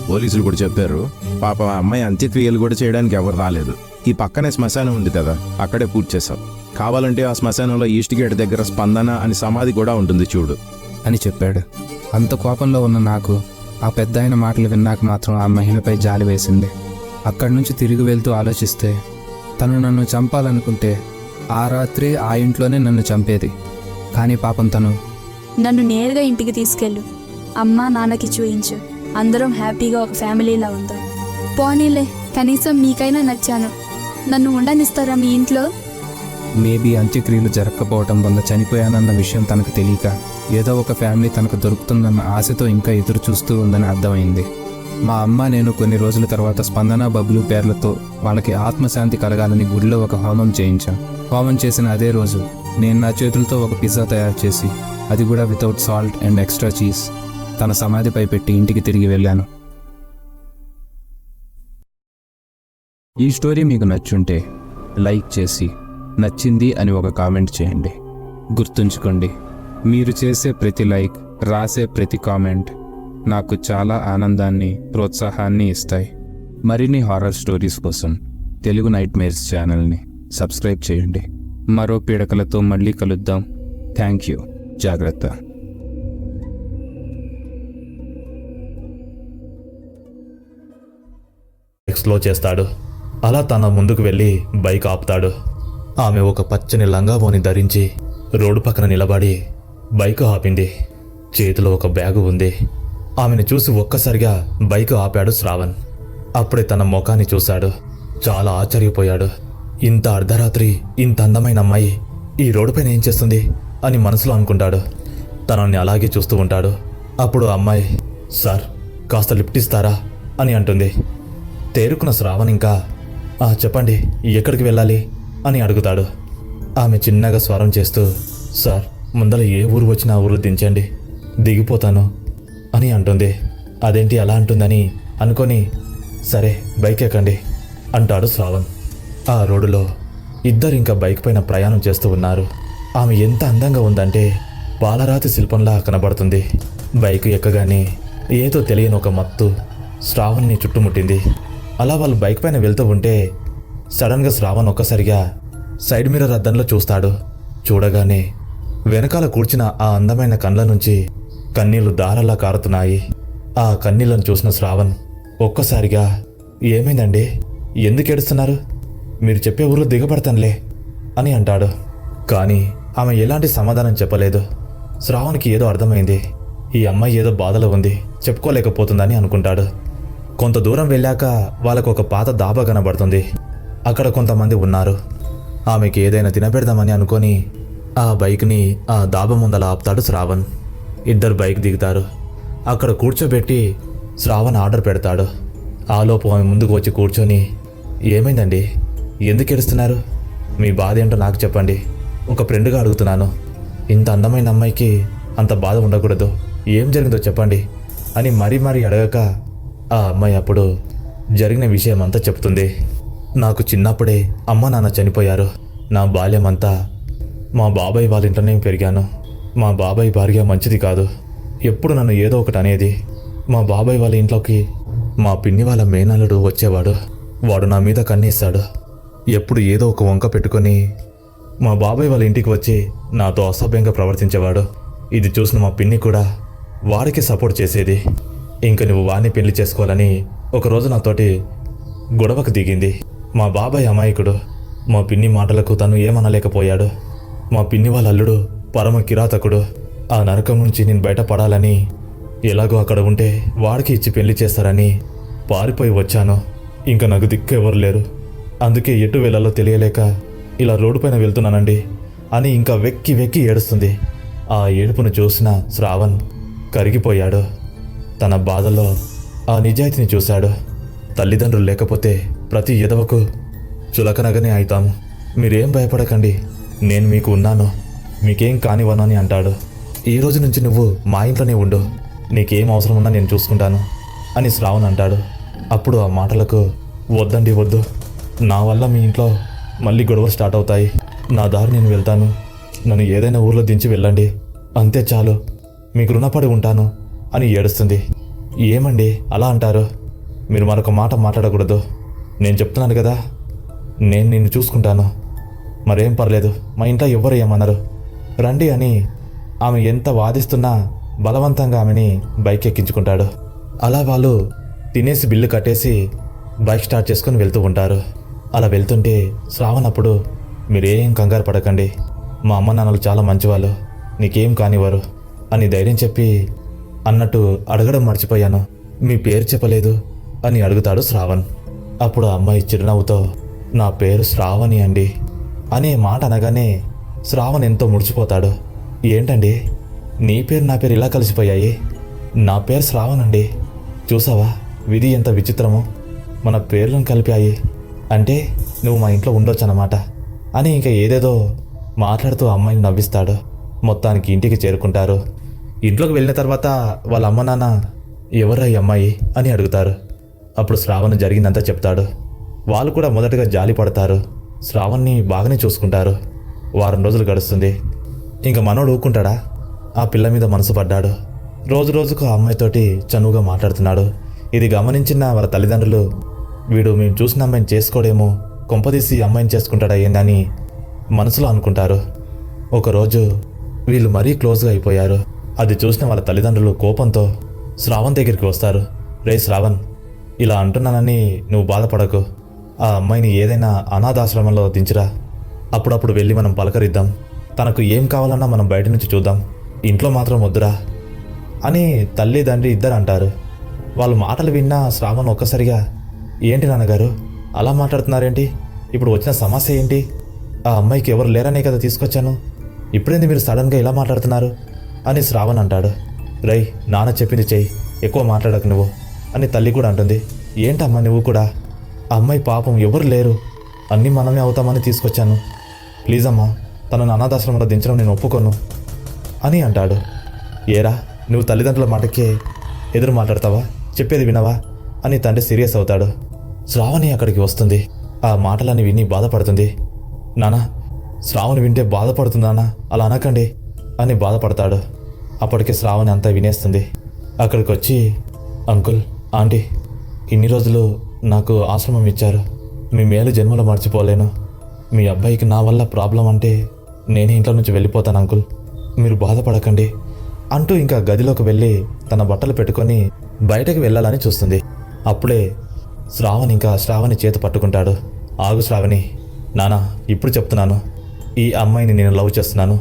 పోలీసులు కూడా చెప్పారు. పాపం ఆ అమ్మాయి అంత్యక్రియలు కూడా చేయడానికి ఎవరు రాలేదు. ఈ పక్కనే శ్మశానం ఉంది కదా, అక్కడే పూజ చేశాం. కావాలంటే ఆ శ్మశానంలో ఈస్ట్ గేట్ దగ్గర స్పందన అని సమాధి కూడా ఉంటుంది చూడు అని చెప్పాడు. అంత కోపంలో ఉన్న నాకు ఆ పెద్ద ఆయన మాటలు విన్నాక మాత్రం ఆ మహిళపై జాలి వేసింది. అక్కడి నుంచి తిరిగి వెళ్తూ ఆలోచిస్తే, తను నన్ను చంపాలనుకుంటే ఆ రాత్రి ఆ ఇంట్లోనే నన్ను చంపేది. కానీ పాపం తను నన్ను నేరుగా ఇంటికి తీసుకెళ్ళు, అమ్మ నాన్నకి చూయించు, అందరం హ్యాపీగా ఒక ఫ్యామిలీలా ఉందాం. పోనీలే, కనీసం మీకైనా నచ్చాను, నన్ను ఉండనిస్తారా మీ ఇంట్లో? మేబీ అంత్యక్రియలు జరగకపోవటం వల్ల చనిపోయానన్న విషయం తనకు తెలియక ఏదో ఒక ఫ్యామిలీ తనకు దొరుకుతుందన్న ఆశతో ఇంకా ఎదురు చూస్తూ ఉందని అర్థమైంది. మా అమ్మ నేను కొన్ని రోజుల తర్వాత స్పందన బబ్లు పేర్లతో వాళ్ళకి ఆత్మశాంతి కలగాలని గుడిలో ఒక హోమం చేయించాం. హోమం చేసిన అదే రోజు నేను నా చేతులతో ఒక పిజ్జా తయారు చేసి, అది కూడా without salt and extra cheese, తన సమాధిపై పెట్టి ఇంటికి తిరిగి వెళ్ళాను. ఈ స్టోరీ మీకు నచ్చుంటే లైక్ చేసి నచ్చింది అని ఒక కామెంట్ చేయండి. గుర్తుంచుకోండి, మీరు చేసే ప్రతి లైక్, రాసే ప్రతి కామెంట్ నాకు చాలా ఆనందాన్ని, ప్రోత్సాహాన్ని ఇస్తాయి. మరిన్ని హారర్ స్టోరీస్ కోసం తెలుగు నైట్ మేర్స్ ఛానల్ని సబ్స్క్రైబ్ చేయండి. మరో పీడకలతో మళ్ళీ కలుద్దాం. Thank you. జాగ్రత్త. స్లో చేస్తాడు. అలా తన ముందుకు వెళ్ళి బైక్ ఆపుతాడు. ఆమె ఒక పచ్చని లంగావోని ధరించి రోడ్డు పక్కన నిలబడి బైక్ ఆపింది. చేతిలో ఒక బ్యాగు ఉంది. ఆమెను చూసి ఒక్కసారిగా బైక్ ఆపాడు శ్రావణ్. అప్పుడే తన ముఖాన్ని చూశాడు. చాలా ఆశ్చర్యపోయాడు. ఇంత అర్ధరాత్రి ఇంత అందమైన అమ్మాయి ఈ రోడ్డుపైన ఏం చేస్తుంది అని మనసులో అనుకుంటాడు. తనని అలాగే చూస్తూ ఉంటాడు. అప్పుడు అమ్మాయి, సార్ కాస్త లిఫ్ట్ ఇస్తారా అని అంటుంది. తేరుకున్న శ్రావణ్ ఇంకా చెప్పండి, ఎక్కడికి వెళ్ళాలి అని అడుగుతాడు. ఆమె చిన్నగా స్వరం చేస్తూ, సార్ ముందర ఏ ఊరు వచ్చినా ఆ ఊరు దించండి, దిగిపోతాను అని అంటుంది. అదేంటి అలా అంటుందని అనుకొని, సరే బైక్ ఎక్కండి అంటాడు శ్రావణ్. ఆ రోడ్డులో ఇద్దరు ఇంకా బైక్ పైన ప్రయాణం చేస్తూ ఉన్నారు. ఆమె ఎంత అందంగా ఉందంటే పాలరాతి శిల్పంలా కనబడుతుంది. బైక్ ఎక్కగానే ఏదో తెలియని ఒక మత్తు శ్రావణ్ని చుట్టుముట్టింది. అలా వాళ్ళు బైక్ పైన వెళ్తూ ఉంటే సడన్గా శ్రావణ్ ఒక్కసారిగా సైడ్ మిర్రర్ అద్దంలో చూస్తాడు. చూడగానే వెనకాల కూర్చున్న ఆ అందమైన కండ్ల నుంచి కన్నీళ్లు దారలా కారుతున్నాయి. ఆ కన్నీళ్లను చూసిన శ్రావణ్ ఒక్కసారిగా, ఏమైందండి, ఎందుకు ఏడుస్తున్నారు, మీరు చెప్పే ఊర్లో దిగబడతానులే అని అంటాడు. కానీ ఆమె ఎలాంటి సమాధానం చెప్పలేదు. శ్రావణ్కి ఏదో అర్థమైంది. ఈ అమ్మాయి ఏదో బాధలో ఉంది, చెప్పుకోలేకపోతుందని అనుకుంటాడు. కొంత దూరం వెళ్ళాక వాళ్ళకు ఒక పాత దాబా కనబడుతుంది. అక్కడ కొంతమంది ఉన్నారు. ఆమెకి ఏదైనా తినబెడదామని అనుకొని ఆ బైక్ని ఆ దాబా ముందల ఆపుతాడు శ్రావణ్. ఇద్దరు బైక్ దిగుతారు. అక్కడ కూర్చోబెట్టి శ్రావణ్ ఆర్డర్ పెడతాడు. ఆలోపు ఆమె ముందుకు వచ్చి కూర్చొని, ఏమైందండి, ఎందుకు ఏడుస్తున్నారు, మీ బాధ ఏంటో నాకు చెప్పండి, ఒక ఫ్రెండ్గా అడుగుతున్నాను, ఇంత అందమైన అమ్మాయికి అంత బాధ ఉండకూడదు, ఏం జరిగిందో చెప్పండి అని మరీ అడగక ఆ అమ్మాయి అప్పుడు జరిగిన విషయం అంతా చెప్తుంది. నాకు చిన్నప్పుడే అమ్మ నాన్న చనిపోయారు. నా బాల్యం అంతా మా బాబాయ్ వాళ్ళ ఇంట్లోనే పెరిగాను. మా బాబాయ్ భార్య మంచిది కాదు, ఎప్పుడు నన్ను ఏదో ఒకటి అనేది. మా బాబాయ్ వాళ్ళ ఇంట్లోకి మా పిన్ని వాళ్ళ మేనల్లుడు వచ్చేవాడు. వాడు నా మీద కన్నేశాడు. ఎప్పుడు ఏదో ఒక వంక పెట్టుకొని మా బాబాయ్ వాళ్ళ ఇంటికి వచ్చి నాతో అసభ్యంగా ప్రవర్తించేవాడు. ఇది చూసిన మా పిన్ని కూడా వాడికి సపోర్ట్ చేసేది. ఇంక నువ్వు వాడిని పెళ్లి చేసుకోవాలని ఒకరోజు నాతోటి గొడవకు దిగింది. మా బాబాయ్ అమాయకుడు. మా పిన్ని మాటలకు తను ఏమనలేకపోయాడు. మా పిన్ని వాళ్ళ అల్లుడు పరమ కిరాతకుడు. ఆ నరకం నుంచి నేను బయటపడాలని, ఎలాగో అక్కడ ఉంటే వాడికి ఇచ్చి పెళ్లి చేస్తారని పారిపోయి వచ్చాను. ఇంకా నాకు దిక్కు ఎవరు లేరు, అందుకే ఎటు వెళ్ళాలో తెలియలేక ఇలా రోడ్డు పైన వెళ్తున్నానండి అని ఇంకా వెక్కి ఏడుస్తుంది. ఆ ఏడుపును చూసిన శ్రావణ్ కరిగిపోయాడు. తన బాధలో ఆ నిజాయితీని చూశాడు. తల్లిదండ్రులు లేకపోతే ప్రతి ఎదవకు చులకనగానే అవుతాము. మీరేం భయపడకండి, నేను మీకు ఉన్నాను, మీకేం కానివ్వను అని అంటాడు. ఈ రోజు నుంచి నువ్వు మా ఇంట్లోనే ఉండు, నీకేం అవసరం ఉన్నా నేను చూసుకుంటాను అని శ్రావణ్ అంటాడు. అప్పుడు ఆ మాటలకు, వద్దండి వద్దు, నా వల్ల మీ ఇంట్లో మళ్ళీ గొడవలు స్టార్ట్ అవుతాయి. నా దారి నేను వెళ్తాను, నన్ను ఏదైనా ఊర్లో దించి వెళ్ళండి, అంతే చాలు, మీకు రుణపడి ఉంటాను అని ఏడుస్తుంది. ఏమండి అలా అంటారు, మీరు మరొక మాట మాట్లాడకూడదు, నేను చెప్తున్నాను కదా, నేను నిన్ను చూసుకుంటాను, మరేం పర్లేదు, మా ఇంట్లో ఎవ్వరు ఏమన్నారు, రండి అని ఆమె ఎంత వాదిస్తున్నా బలవంతంగా ఆమెని బైక్ ఎక్కించుకుంటాడు. అలా వాళ్ళు తినేసి బిల్లు కట్టేసి బైక్ స్టార్ట్ చేసుకొని వెళ్తూ ఉంటారు. అలా వెళ్తుంటే శ్రావణ్ అప్పుడు, మీరేం కంగారు పడకండి, మా అమ్మ నాన్నలు చాలా మంచివాళ్ళు, నీకేం కానివ్వరు అని ధైర్యం చెప్పి, అన్నట్టు అడగడం మర్చిపోయాను, మీ పేరు చెప్పలేదు అని అడుగుతాడు శ్రావణ్. అప్పుడు ఆ అమ్మాయి చిరునవ్వుతో, నా పేరు శ్రావణి అండి అనే మాట అనగానే శ్రావణ్ ఎంతో ముడిచిపోతాడు. ఏంటండి, నీ పేరు నా పేరు ఇలా కలిసిపోయాయి, నా పేరు శ్రావణ్ అండి, చూసావా విధి ఎంత విచిత్రమో, మన పేర్లను కలిపాయి, అంటే నువ్వు మా ఇంట్లో ఉండొచ్చు అన్నమాట అని ఇంకా ఏదేదో మాట్లాడుతూ అమ్మాయిని నవ్విస్తాడు. మొత్తానికి ఇంటికి చేరుకుంటారు. ఇంట్లోకి వెళ్ళిన తర్వాత వాళ్ళ అమ్మ నాన్న, ఎవరా ఈ అమ్మాయి అని అడుగుతారు. అప్పుడు శ్రావణ్ జరిగిందంతా చెప్తాడు. వాళ్ళు కూడా మొదటగా జాలి పడతారు. శ్రావణ్ని బాగానే చూసుకుంటారు. వారం రోజులు గడుస్తుంది. ఇంకా మనోడు ఊరుకుంటాడా? ఆ పిల్ల మీద మనసు పడ్డాడు. రోజుకు ఆ అమ్మాయితోటి చనువుగా మాట్లాడుతున్నాడు. ఇది గమనించిన వాళ్ళ తల్లిదండ్రులు, వీడు మేము చూసిన అమ్మాయిని చేసుకోడేమో, కొంపదీసి అమ్మాయిని చేసుకుంటాడా ఏందని మనసులో అనుకుంటారు. ఒకరోజు వీళ్ళు మరీ క్లోజ్గా అయిపోయారు. అది చూసిన వాళ్ళ తల్లిదండ్రులు కోపంతో శ్రావణ్ దగ్గరికి వస్తారు. రే శ్రావణ్, ఇలా అంటున్నానని నువ్వు బాధపడకు, ఆ అమ్మాయిని ఏదైనా అనాథాశ్రమంలో దించిరా, అప్పుడప్పుడు వెళ్ళి మనం పలకరిద్దాం, తనకు ఏం కావాలన్నా మనం బయట నుంచి చూద్దాం, ఇంట్లో మాత్రం వద్దురా అని తల్లి తండ్రి ఇద్దరు అంటారు. వాళ్ళ మాటలు విన్నా శ్రావణ్ ఒక్కసారిగా, ఏంటి నాన్నగారు అలా మాట్లాడుతున్నారేంటి, ఇప్పుడు వచ్చిన సమస్య ఏంటి, ఆ అమ్మాయికి ఎవరు లేరనే కదా తీసుకొచ్చాను, ఇప్పుడేంది మీరు సడన్గా ఇలా మాట్లాడుతున్నారు అని శ్రావణ్ అంటాడు. రై, నాన్న చెప్పింది చెయ్యి, ఎక్కువ మాట్లాడకు నువ్వు అని తల్లి కూడా అంటుంది. ఏంటమ్మా నువ్వు కూడా ఆ అమ్మాయి పాపం ఎవరు లేరు, అన్నీ మనమే అవుతామని తీసుకొచ్చాను. ప్లీజ్ అమ్మా, తనను అనాథాశ్రమంలో దించడం నేను ఒప్పుకోను అని అంటాడు. ఏరా, నువ్వు తల్లిదండ్రుల మాటకే ఎదురు మాట్లాడతావా? చెప్పేది వినవా అని తండ్రి సీరియస్ అవుతాడు. శ్రావణి అక్కడికి వస్తుంది. ఆ మాటలని విని బాధపడుతుంది. నానా, శ్రావణి వింటే బాధపడుతుందానా, అలా అనకండి అని బాధపడతాడు. అప్పటికే శ్రావణి అంతా వినేస్తుంది. అక్కడికి వచ్చి, అంకుల్, ఆంటీ, ఇన్ని రోజులు నాకు ఆశ్రమం ఇచ్చారు. మీ మేలు జన్మలో మర్చిపోలేను. మీ అబ్బాయికి నా వల్ల ప్రాబ్లం అంటే నేనే ఇంట్లో నుంచి వెళ్ళిపోతాను అంకుల్, మీరు బాధపడకండి అంటూ ఇంకా గదిలోకి వెళ్ళి తన బట్టలు పెట్టుకొని బయటకు వెళ్ళాలని చూస్తుంది. అప్పుడే శ్రావణి చేతి పట్టుకుంటాడు. ఆగు శ్రావణి, నానా ఇప్పుడు చెప్తున్నాను, ఈ అమ్మాయిని నేను లవ్ చేస్తున్నాను.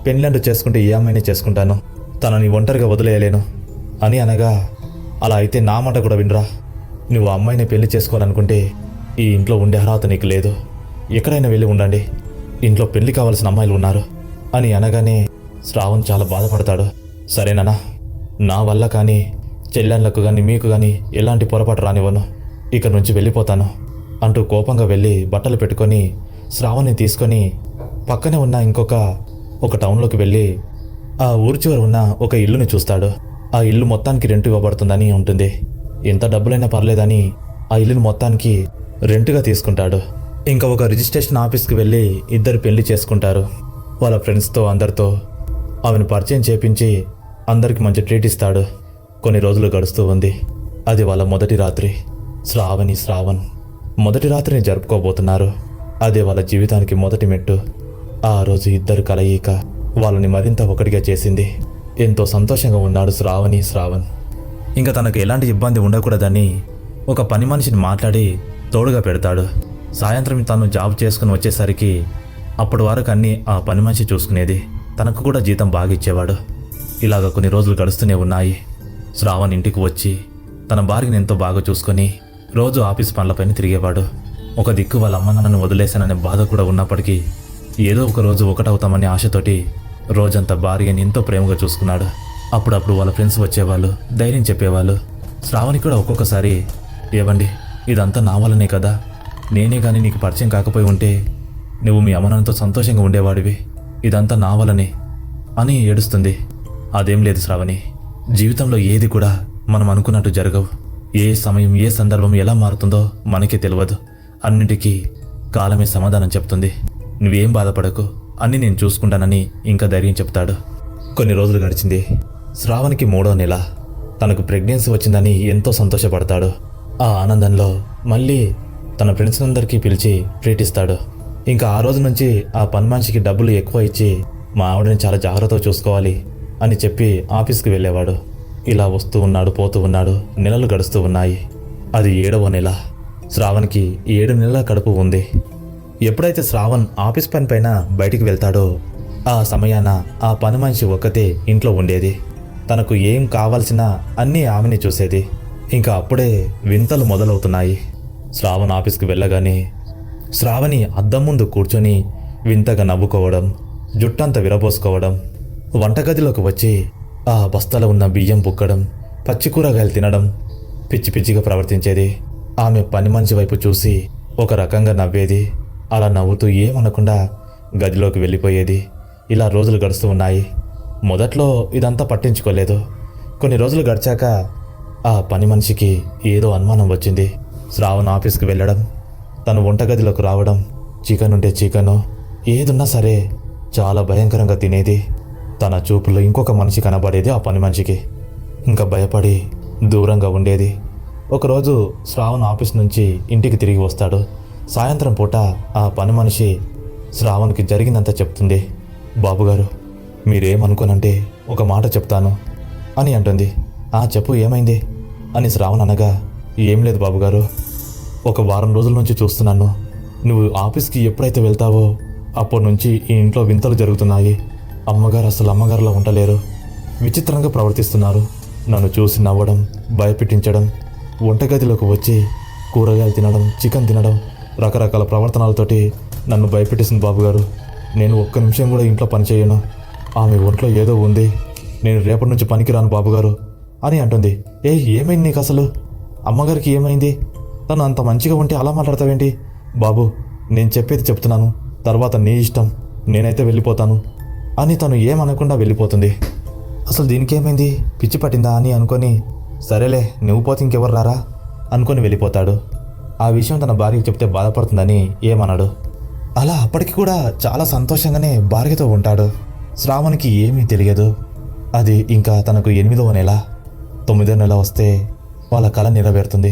పెళ్ళంటూ చేసుకుంటే ఈ అమ్మాయిని చేసుకుంటాను. తనని ఒంటరిగా వదిలేయలేను అని అనగా, అలా అయితే నా మాట కూడా వినరా. నువ్వు ఆ అమ్మాయిని పెళ్లి చేసుకోవాలనుకుంటే ఈ ఇంట్లో ఉండే అర్హత నీకు లేదు. ఎక్కడైనా వెళ్ళి ఉండండి, ఇంట్లో పెళ్లి కావాల్సిన అమ్మాయిలు ఉన్నారు అని అనగానే శ్రావణ్ చాలా బాధపడతాడు. సరేనా, నా వల్ల కానీ చెల్లెళ్ళకు కానీ మీకు కానీ ఎలాంటి పొరపాటు రానివ్వను, ఇక్కడి నుంచి వెళ్ళిపోతాను అంటూ కోపంగా వెళ్ళి బట్టలు పెట్టుకొని శ్రావణ్ని తీసుకొని పక్కనే ఉన్న ఒక టౌన్లోకి వెళ్ళి ఆ ఊరి చివర ఉన్న ఒక ఇల్లుని చూస్తాడు. ఆ ఇల్లు మొత్తానికి రెంట్ ఇవ్వబడుతుందని ఉంటుంది. ఎంత డబ్బులైనా పర్లేదని ఆ ఇల్లుని మొత్తానికి రెంట్గా తీసుకుంటాడు. ఇంకా ఒక రిజిస్ట్రేషన్ ఆఫీస్కి వెళ్ళి ఇద్దరు పెళ్లి చేసుకుంటారు. వాళ్ళ ఫ్రెండ్స్తో అందరితో ఆమెను పరిచయం చేపించి అందరికి మంచి ట్రీట్ ఇస్తాడు. కొన్ని రోజులు గడుస్తూ ఉంది. అది వాళ్ళ మొదటి రాత్రి. శ్రావణ్ మొదటి రాత్రిని జరుపుకోబోతున్నారు. అదే వాళ్ళ జీవితానికి మొదటి మెట్టు. ఆ రోజు ఇద్దరు కలయిక వాళ్ళని మరింత ఒకటిగా చేసింది. ఎంతో సంతోషంగా ఉన్నాడు శ్రావణ్. ఇంకా తనకు ఎలాంటి ఇబ్బంది ఉండకూడదని ఒక పని మనిషిని మాట్లాడి తోడుగా పెడతాడు. సాయంత్రం తను జాబ్ చేసుకుని వచ్చేసరికి అప్పటి వరకు అన్నీ ఆ పని మనిషి చూసుకునేది. తనకు కూడా జీతం బాగా ఇచ్చేవాడు. ఇలాగ కొన్ని రోజులు గడుస్తూనే ఉన్నాయి. శ్రావణ్ ఇంటికి వచ్చి తన భార్యను ఎంతో బాగా చూసుకొని రోజు ఆఫీస్ పనులపైన తిరిగేవాడు. ఒక దిక్కు వాళ్ళ అమ్మ నాన్నను వదిలేశాననే బాధ కూడా ఉన్నప్పటికీ ఏదో ఒక రోజు ఒకటవుతామనే ఆశతోటి రోజంతా భార్యని ఎంతో ప్రేమగా చూసుకున్నాడు. అప్పుడప్పుడు వాళ్ళ ఫ్రెండ్స్ వచ్చేవాళ్ళు, ధైర్యం చెప్పేవాళ్ళు. శ్రావణి కూడా ఒక్కొక్కసారి, ఏవండి, ఇదంతా నా వల్లనే కదా, నేనే కానీ నీకు పరిచయం కాకపోయి ఉంటే నువ్వు మీ అమ్మనాన్నతో సంతోషంగా ఉండేవాడివి, ఇదంతా నా వల్లనే అని ఏడుస్తుంది. అదేం లేదు శ్రావణి, జీవితంలో ఏది కూడా మనం అనుకున్నట్టు జరగవు. ఏ సమయం ఏ సందర్భం ఎలా మారుతుందో మనకే తెలియదు. అన్నిటికీ కాలమే సమాధానం చెప్తుంది. నువ్వేం బాధపడకు, అన్నీ నేను చూసుకుంటానని ఇంకా ధైర్యం చెప్తాడు. కొన్ని రోజులు గడిచింది. శ్రావణికి 3వ నెల. తనకు ప్రెగ్నెన్సీ వచ్చిందని ఎంతో సంతోషపడతాడు. ఆ ఆనందంలో మళ్ళీ తన ఫ్రెండ్స్ అందరికీ పిలిచి ట్రీట్ ఇస్తాడు. ఇంకా ఆ రోజు నుంచి ఆ పని మనిషికి డబ్బులు ఎక్కువ ఇచ్చి మా ఆవిడని చాలా జాగ్రత్తగా చూసుకోవాలి అని చెప్పి ఆఫీస్కి వెళ్ళేవాడు. ఇలా వస్తూ ఉన్నాడు, పోతూ ఉన్నాడు. నెలలు గడుస్తూ ఉన్నాయి. అది 7వ నెల. శ్రావణ్కి 7 నెలల కడుపు ఉంది. ఎప్పుడైతే శ్రావణ్ ఆఫీస్ పని పైన బయటికి వెళ్తాడో ఆ సమయాన ఆ పని మనిషి ఒక్కతే ఇంట్లో ఉండేది. తనకు ఏం కావాల్సినా అన్నీ ఆమెని చూసేది. ఇంకా అప్పుడే వింతలు మొదలవుతున్నాయి. శ్రావణ్ ఆఫీస్కి వెళ్ళగానే శ్రావణి అద్దం ముందు కూర్చొని వింతగా నవ్వుకోవడం, జుట్టంతా విరబోసుకోవడం, వంటగదిలోకి వచ్చి ఆ బస్తాలో ఉన్న బియ్యం బుక్కడం, పచ్చి కూరగాయలు తినడం, పిచ్చి పిచ్చిగా ప్రవర్తించేది. ఆమె పని మనిషి వైపు చూసి ఒక రకంగా నవ్వేది. అలా నవ్వుతూ ఏమనకుండా గదిలోకి వెళ్ళిపోయేది. ఇలా రోజులు గడుస్తూ ఉన్నాయి. మొదట్లో ఇదంతా పట్టించుకోలేదు. కొన్ని రోజులు గడిచాక ఆ పని మనిషికి ఏదో అనుమానం వచ్చింది. శ్రావణ్ ఆఫీస్కి వెళ్ళడం, తను వంటగదిలోకి రావడం, చికెన్ ఉంటే చికెను, ఏదున్నా సరే చాలా భయంకరంగా తినేది. తన చూపులో ఇంకొక మనిషి కనబడేది ఆ పని మనిషికి. ఇంకా భయపడి దూరంగా ఉండేది. ఒకరోజు శ్రావణ్ ఆఫీస్ నుంచి ఇంటికి తిరిగి వస్తాడు. సాయంత్రం పూట ఆ పని మనిషి శ్రావణ్కి జరిగిందంతా చెప్తుంది. బాబుగారు, మీరేమనుకోనంటే ఒక మాట చెప్తాను అని అంటుంది. ఆ చెప్పు, ఏమైంది అని శ్రావణ్ అనగా, ఏం లేదు బాబుగారు, ఒక వారం రోజుల నుంచి చూస్తున్నాను. నువ్వు ఆఫీస్కి ఎప్పుడైతే వెళ్తావో అప్పటి నుంచి ఈ ఇంట్లో వింతలు జరుగుతున్నాయి. అమ్మగారు అసలు అమ్మగారులా ఉండలేరు, విచిత్రంగా ప్రవర్తిస్తున్నారు. నన్ను చూసి నవ్వడం, భయపెట్టించడం, వంటగదిలోకి వచ్చి కూరగాయలు తినడం, చికెన్ తినడం, రకరకాల ప్రవర్తనలతోటి నన్ను భయపెట్టేసింది బాబుగారు. నేను ఒక్క నిమిషం కూడా ఇంట్లో పని చేయను. ఆమె ఒంట్లో ఏదో ఉంది, నేను రేపటి నుంచి పనికిరాను బాబుగారు అని అంటుంది. ఏమైంది నీకు, అసలు అమ్మగారికి ఏమైంది తను అంత మంచిగా ఉంటే అలా మాట్లాడతావేంటి? బాబు, నేను చెప్పేది చెప్తున్నాను, తర్వాత నీ ఇష్టం, నేనైతే వెళ్ళిపోతాను అని తను ఏమనకుండా వెళ్ళిపోతుంది. అసలు దీనికి ఏమైంది, పిచ్చి పట్టిందా అని అనుకొని, సరేలే నువ్వు పోతే ఇంకెవరు రారా అనుకొని వెళ్ళిపోతాడు. ఆ విషయం తన భార్యకి చెప్తే బాధపడుతుందని ఏమన్నాడు. అలా అప్పటికి కూడా చాలా సంతోషంగానే భార్యతో ఉంటాడు. శ్రావణ్కి ఏమీ తెలియదు. అది ఇంకా తనకు 8వ నెల. 9వ నెల వస్తే వాళ్ళ కళ నెరవేరుతుంది.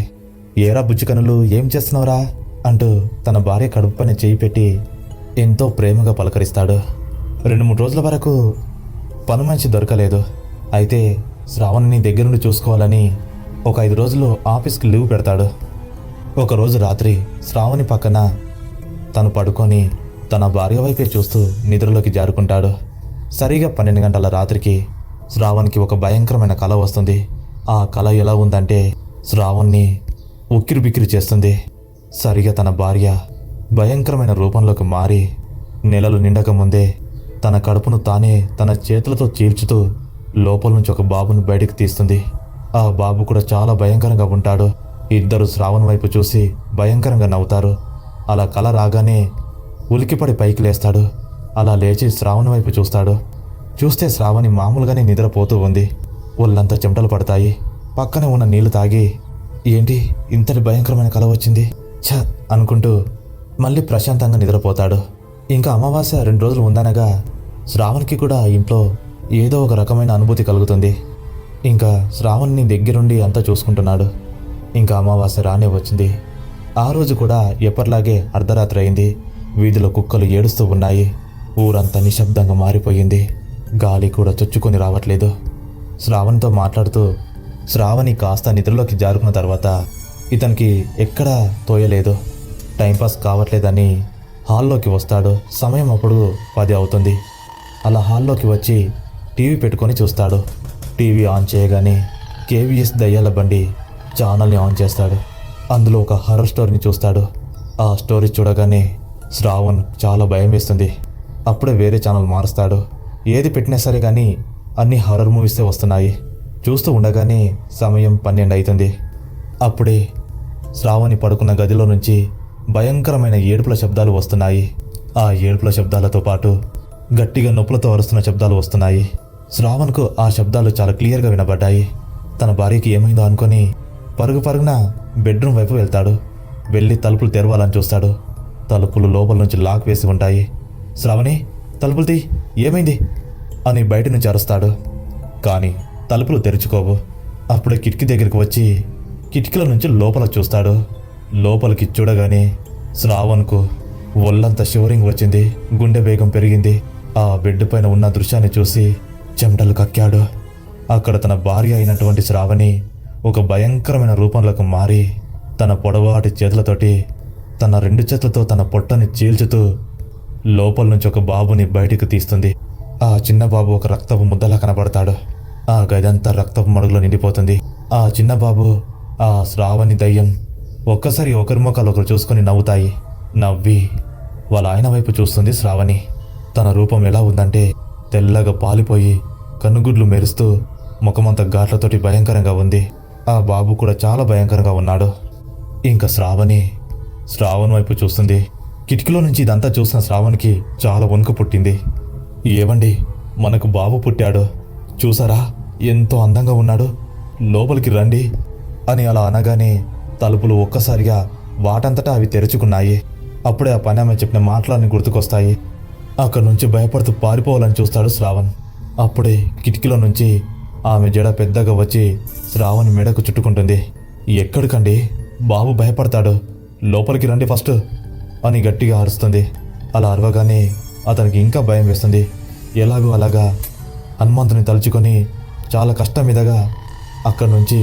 ఏరా బుజ్జికనులు ఏం చేస్తున్నావురా అంటూ తన భార్య కడుపు పైన చేయి పెట్టి ఎంతో ప్రేమగా పలకరిస్తాడు. 2-3 రోజుల వరకు పని మనిషి దొరకలేదు. అయితే శ్రావణ్ని దగ్గర నుండి చూసుకోవాలని ఒక 5 రోజులు ఆఫీస్కి లీవ్ పెడతాడు. ఒకరోజు రాత్రి శ్రావణి పక్కన తను పడుకొని తన భార్య వైపే చూస్తూ నిద్రలోకి జారుకుంటాడు. సరిగా 12 గంటల రాత్రికి శ్రావణ్కి ఒక భయంకరమైన కల వస్తుంది. ఆ కల ఎలా ఉందంటే శ్రావణ్ని ఉక్కిరిబిక్కిరి చేస్తుంది. సరిగా తన భార్య భయంకరమైన రూపంలోకి మారి నెలలు నిండక ముందే తన కడుపును తానే తన చేతులతో చీల్చుతూ లోపల నుంచి ఒక బాబును బయటికి తీస్తుంది. ఆ బాబు కూడా చాలా భయంకరంగా ఉంటాడు. ఇద్దరు శ్రావణ్ వైపు చూసి భయంకరంగా నవ్వుతారు. అలా కల రాగానే ఉలికిపడి పైకి లేస్తాడు. అలా లేచి శ్రావణి వైపు చూస్తాడు. చూస్తే శ్రావణి మామూలుగానే నిద్రపోతూ ఉంది. ఒళ్ళంతా చెమటలు పడతాయి. పక్కనే ఉన్న నీళ్లు తాగి ఏంటి ఇంతటి భయంకరమైన కల వచ్చింది ఛ అనుకుంటూ మళ్ళీ ప్రశాంతంగా నిద్రపోతాడు. ఇంకా అమావాస్య 2 రోజులు ఉందనగా శ్రావణ్కి కూడా ఇంట్లో ఏదో ఒక రకమైన అనుభూతి కలుగుతుంది. ఇంకా శ్రావణ్ని దగ్గరుండి అంతా చూసుకుంటున్నాడు. ఇంకా అమావాస్య రానే వచ్చింది. ఆ రోజు కూడా ఎప్పటిలాగే అర్ధరాత్రి అయింది. వీధిలో కుక్కలు ఏడుస్తూ ఉన్నాయి. ఊరంతా నిశ్శబ్దంగా మారిపోయింది. గాలి కూడా చొచ్చుకొని రావట్లేదు. శ్రావణితో మాట్లాడుతూ శ్రావణి కాస్త నిద్రలోకి జారుకున్న తర్వాత ఇతనికి ఎక్కడా తోయలేదు, టైంపాస్ కావట్లేదని హాల్లోకి వస్తాడు. సమయం అప్పుడు 10 అవుతుంది. అలా హాల్లోకి వచ్చి టీవీ పెట్టుకొని చూస్తాడు. టీవీ ఆన్ చేయగానే కేవీఎస్ దయ్యాల బండి ఛానల్ని ఆన్ చేస్తాడు. అందులో ఒక హర్రర్ స్టోరీని చూస్తాడు. ఆ స్టోరీ చూడగానే శ్రావణ్ చాలా భయం వేస్తుంది. అప్పుడే వేరే ఛానల్ మారుస్తాడు. ఏది పెట్టినా సరే కానీ అన్ని హారర్ మూవీసే వస్తున్నాయి. చూస్తూ ఉండగానే సమయం 12 అవుతుంది. అప్పుడే శ్రావణి పడుకున్న గదిలో నుంచి భయంకరమైన ఏడుపుల శబ్దాలు వస్తున్నాయి. ఆ ఏడుపుల శబ్దాలతో పాటు గట్టిగా నొప్పులతో అరుస్తున్న శబ్దాలు వస్తున్నాయి. శ్రావణ్కు ఆ శబ్దాలు చాలా క్లియర్గా వినబడ్డాయి. తన భార్యకి ఏమైందో అనుకొని పరుగున బెడ్రూమ్ వైపు వెళ్తాడు. వెళ్ళి తలుపులు తెరవాలని చూస్తాడు. తలుపులు లోపల నుంచి లాక్ వేసి ఉంటాయి. శ్రావణి తలుపులు తీ, ఏమైంది అని బయట నుంచి అరుస్తాడు. కానీ తలుపులు తెరుచుకోవు. అప్పుడే కిటికీ దగ్గరికి వచ్చి కిటికీల నుంచి లోపల చూస్తాడు. లోపలికి చూడగానే శ్రావణ్కు ఒళ్ళంతా షివరింగ్ వచ్చింది. గుండె వేగం పెరిగింది. ఆ బెడ్ పైన ఉన్న దృశ్యాన్ని చూసి చెమటలు కక్కాడు. అక్కడ తన భార్య అయినటువంటి శ్రావణి ఒక భయంకరమైన రూపంలోకి మారి తన పొడవాటి చేతులతోటి తన 2 చేతులతో తన పొట్టని చీల్చుతూ లోపల నుంచి ఒక బాబుని బయటికి తీస్తుంది. ఆ చిన్న బాబు ఒక రక్తపు ముద్దలా కనబడతాడు. ఆ గదంతా రక్తపు మడుగులో నిండిపోతుంది. ఆ చిన్న బాబు, ఆ శ్రావణి దయ్యం ఒక్కసారి ఒకరి ముఖాలు ఒకరు చూసుకొని నవ్వుతాయి. నవ్వి వాళ్ళ ఆయన వైపు చూస్తుంది శ్రావణి. తన రూపం ఎలా ఉందంటే తెల్లగా పాలిపోయి కన్నుగుడ్లు మెరుస్తూ ముఖమంతా ఘాట్లతోటి భయంకరంగా ఉంది. ఆ బాబు కూడా చాలా భయంకరంగా ఉన్నాడు. ఇంకా శ్రావణ్ వైపు చూస్తుంది. కిటికీలో నుంచి ఇదంతా చూసిన శ్రావణ్కి చాలా వణుకు పుట్టింది. ఏవండి, మనకు బాబు పుట్టాడు, చూసారా ఎంతో అందంగా ఉన్నాడు, లోపలికి రండి అని అలా అనగానే తలుపులు ఒక్కసారిగా వాటంతటా అవి తెరుచుకున్నాయి. అప్పుడే ఆ పని ఆమె చెప్పిన మాటలన్నీ గుర్తుకొస్తాయి. అక్కడి నుంచి భయపడుతూ పారిపోవాలని చూస్తాడు శ్రావణ్. అప్పుడే కిటికీలో నుంచి ఆమె జడ పెద్దగా వచ్చి శ్రావణ్ మెడకు చుట్టుకుంటుంది. ఎక్కడికండి, బాబు భయపడతాడు, లోపలికి రండి ఫస్ట్ అని గట్టిగా అరుస్తుంది. అలా అరవగానే అతనికి ఇంకా భయం వేస్తుంది. ఎలాగో అలాగా హనుమంతుని తలుచుకొని చాలా కష్టం మీదగా అక్కడి నుంచి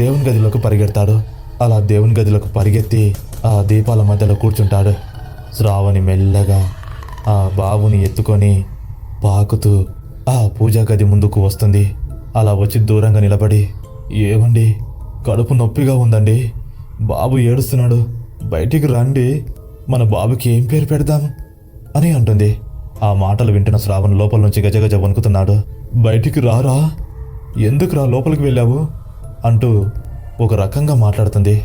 దేవుని గదిలోకి పరిగెడతాడు. అలా దేవుని గదిలోకి పరిగెత్తి ఆ దీపాల మధ్యలో కూర్చుంటాడు. శ్రావణి మెల్లగా ఆ బాబుని ఎత్తుకొని పాకుతూ ఆ పూజా గది ముందుకు వస్తుంది. అలా వచ్చి దూరంగా నిలబడి, ఏమండి కడుపు నొప్పిగా ఉందండి, బాబు ఏడుస్తున్నాడు, బయటికి రండి, మన బాబుకి ఏం పేరు పెడదాం అని అంటుంది. ఆ మాటలు వింటున్న శ్రావణ్ లోపల నుంచి గజగజ వణుకుతున్నాడు. బయటికి రారా, ఎందుకురా లోపలికి వెళ్ళావు అంటూ ఒక రకంగా మాట్లాడుతుంది.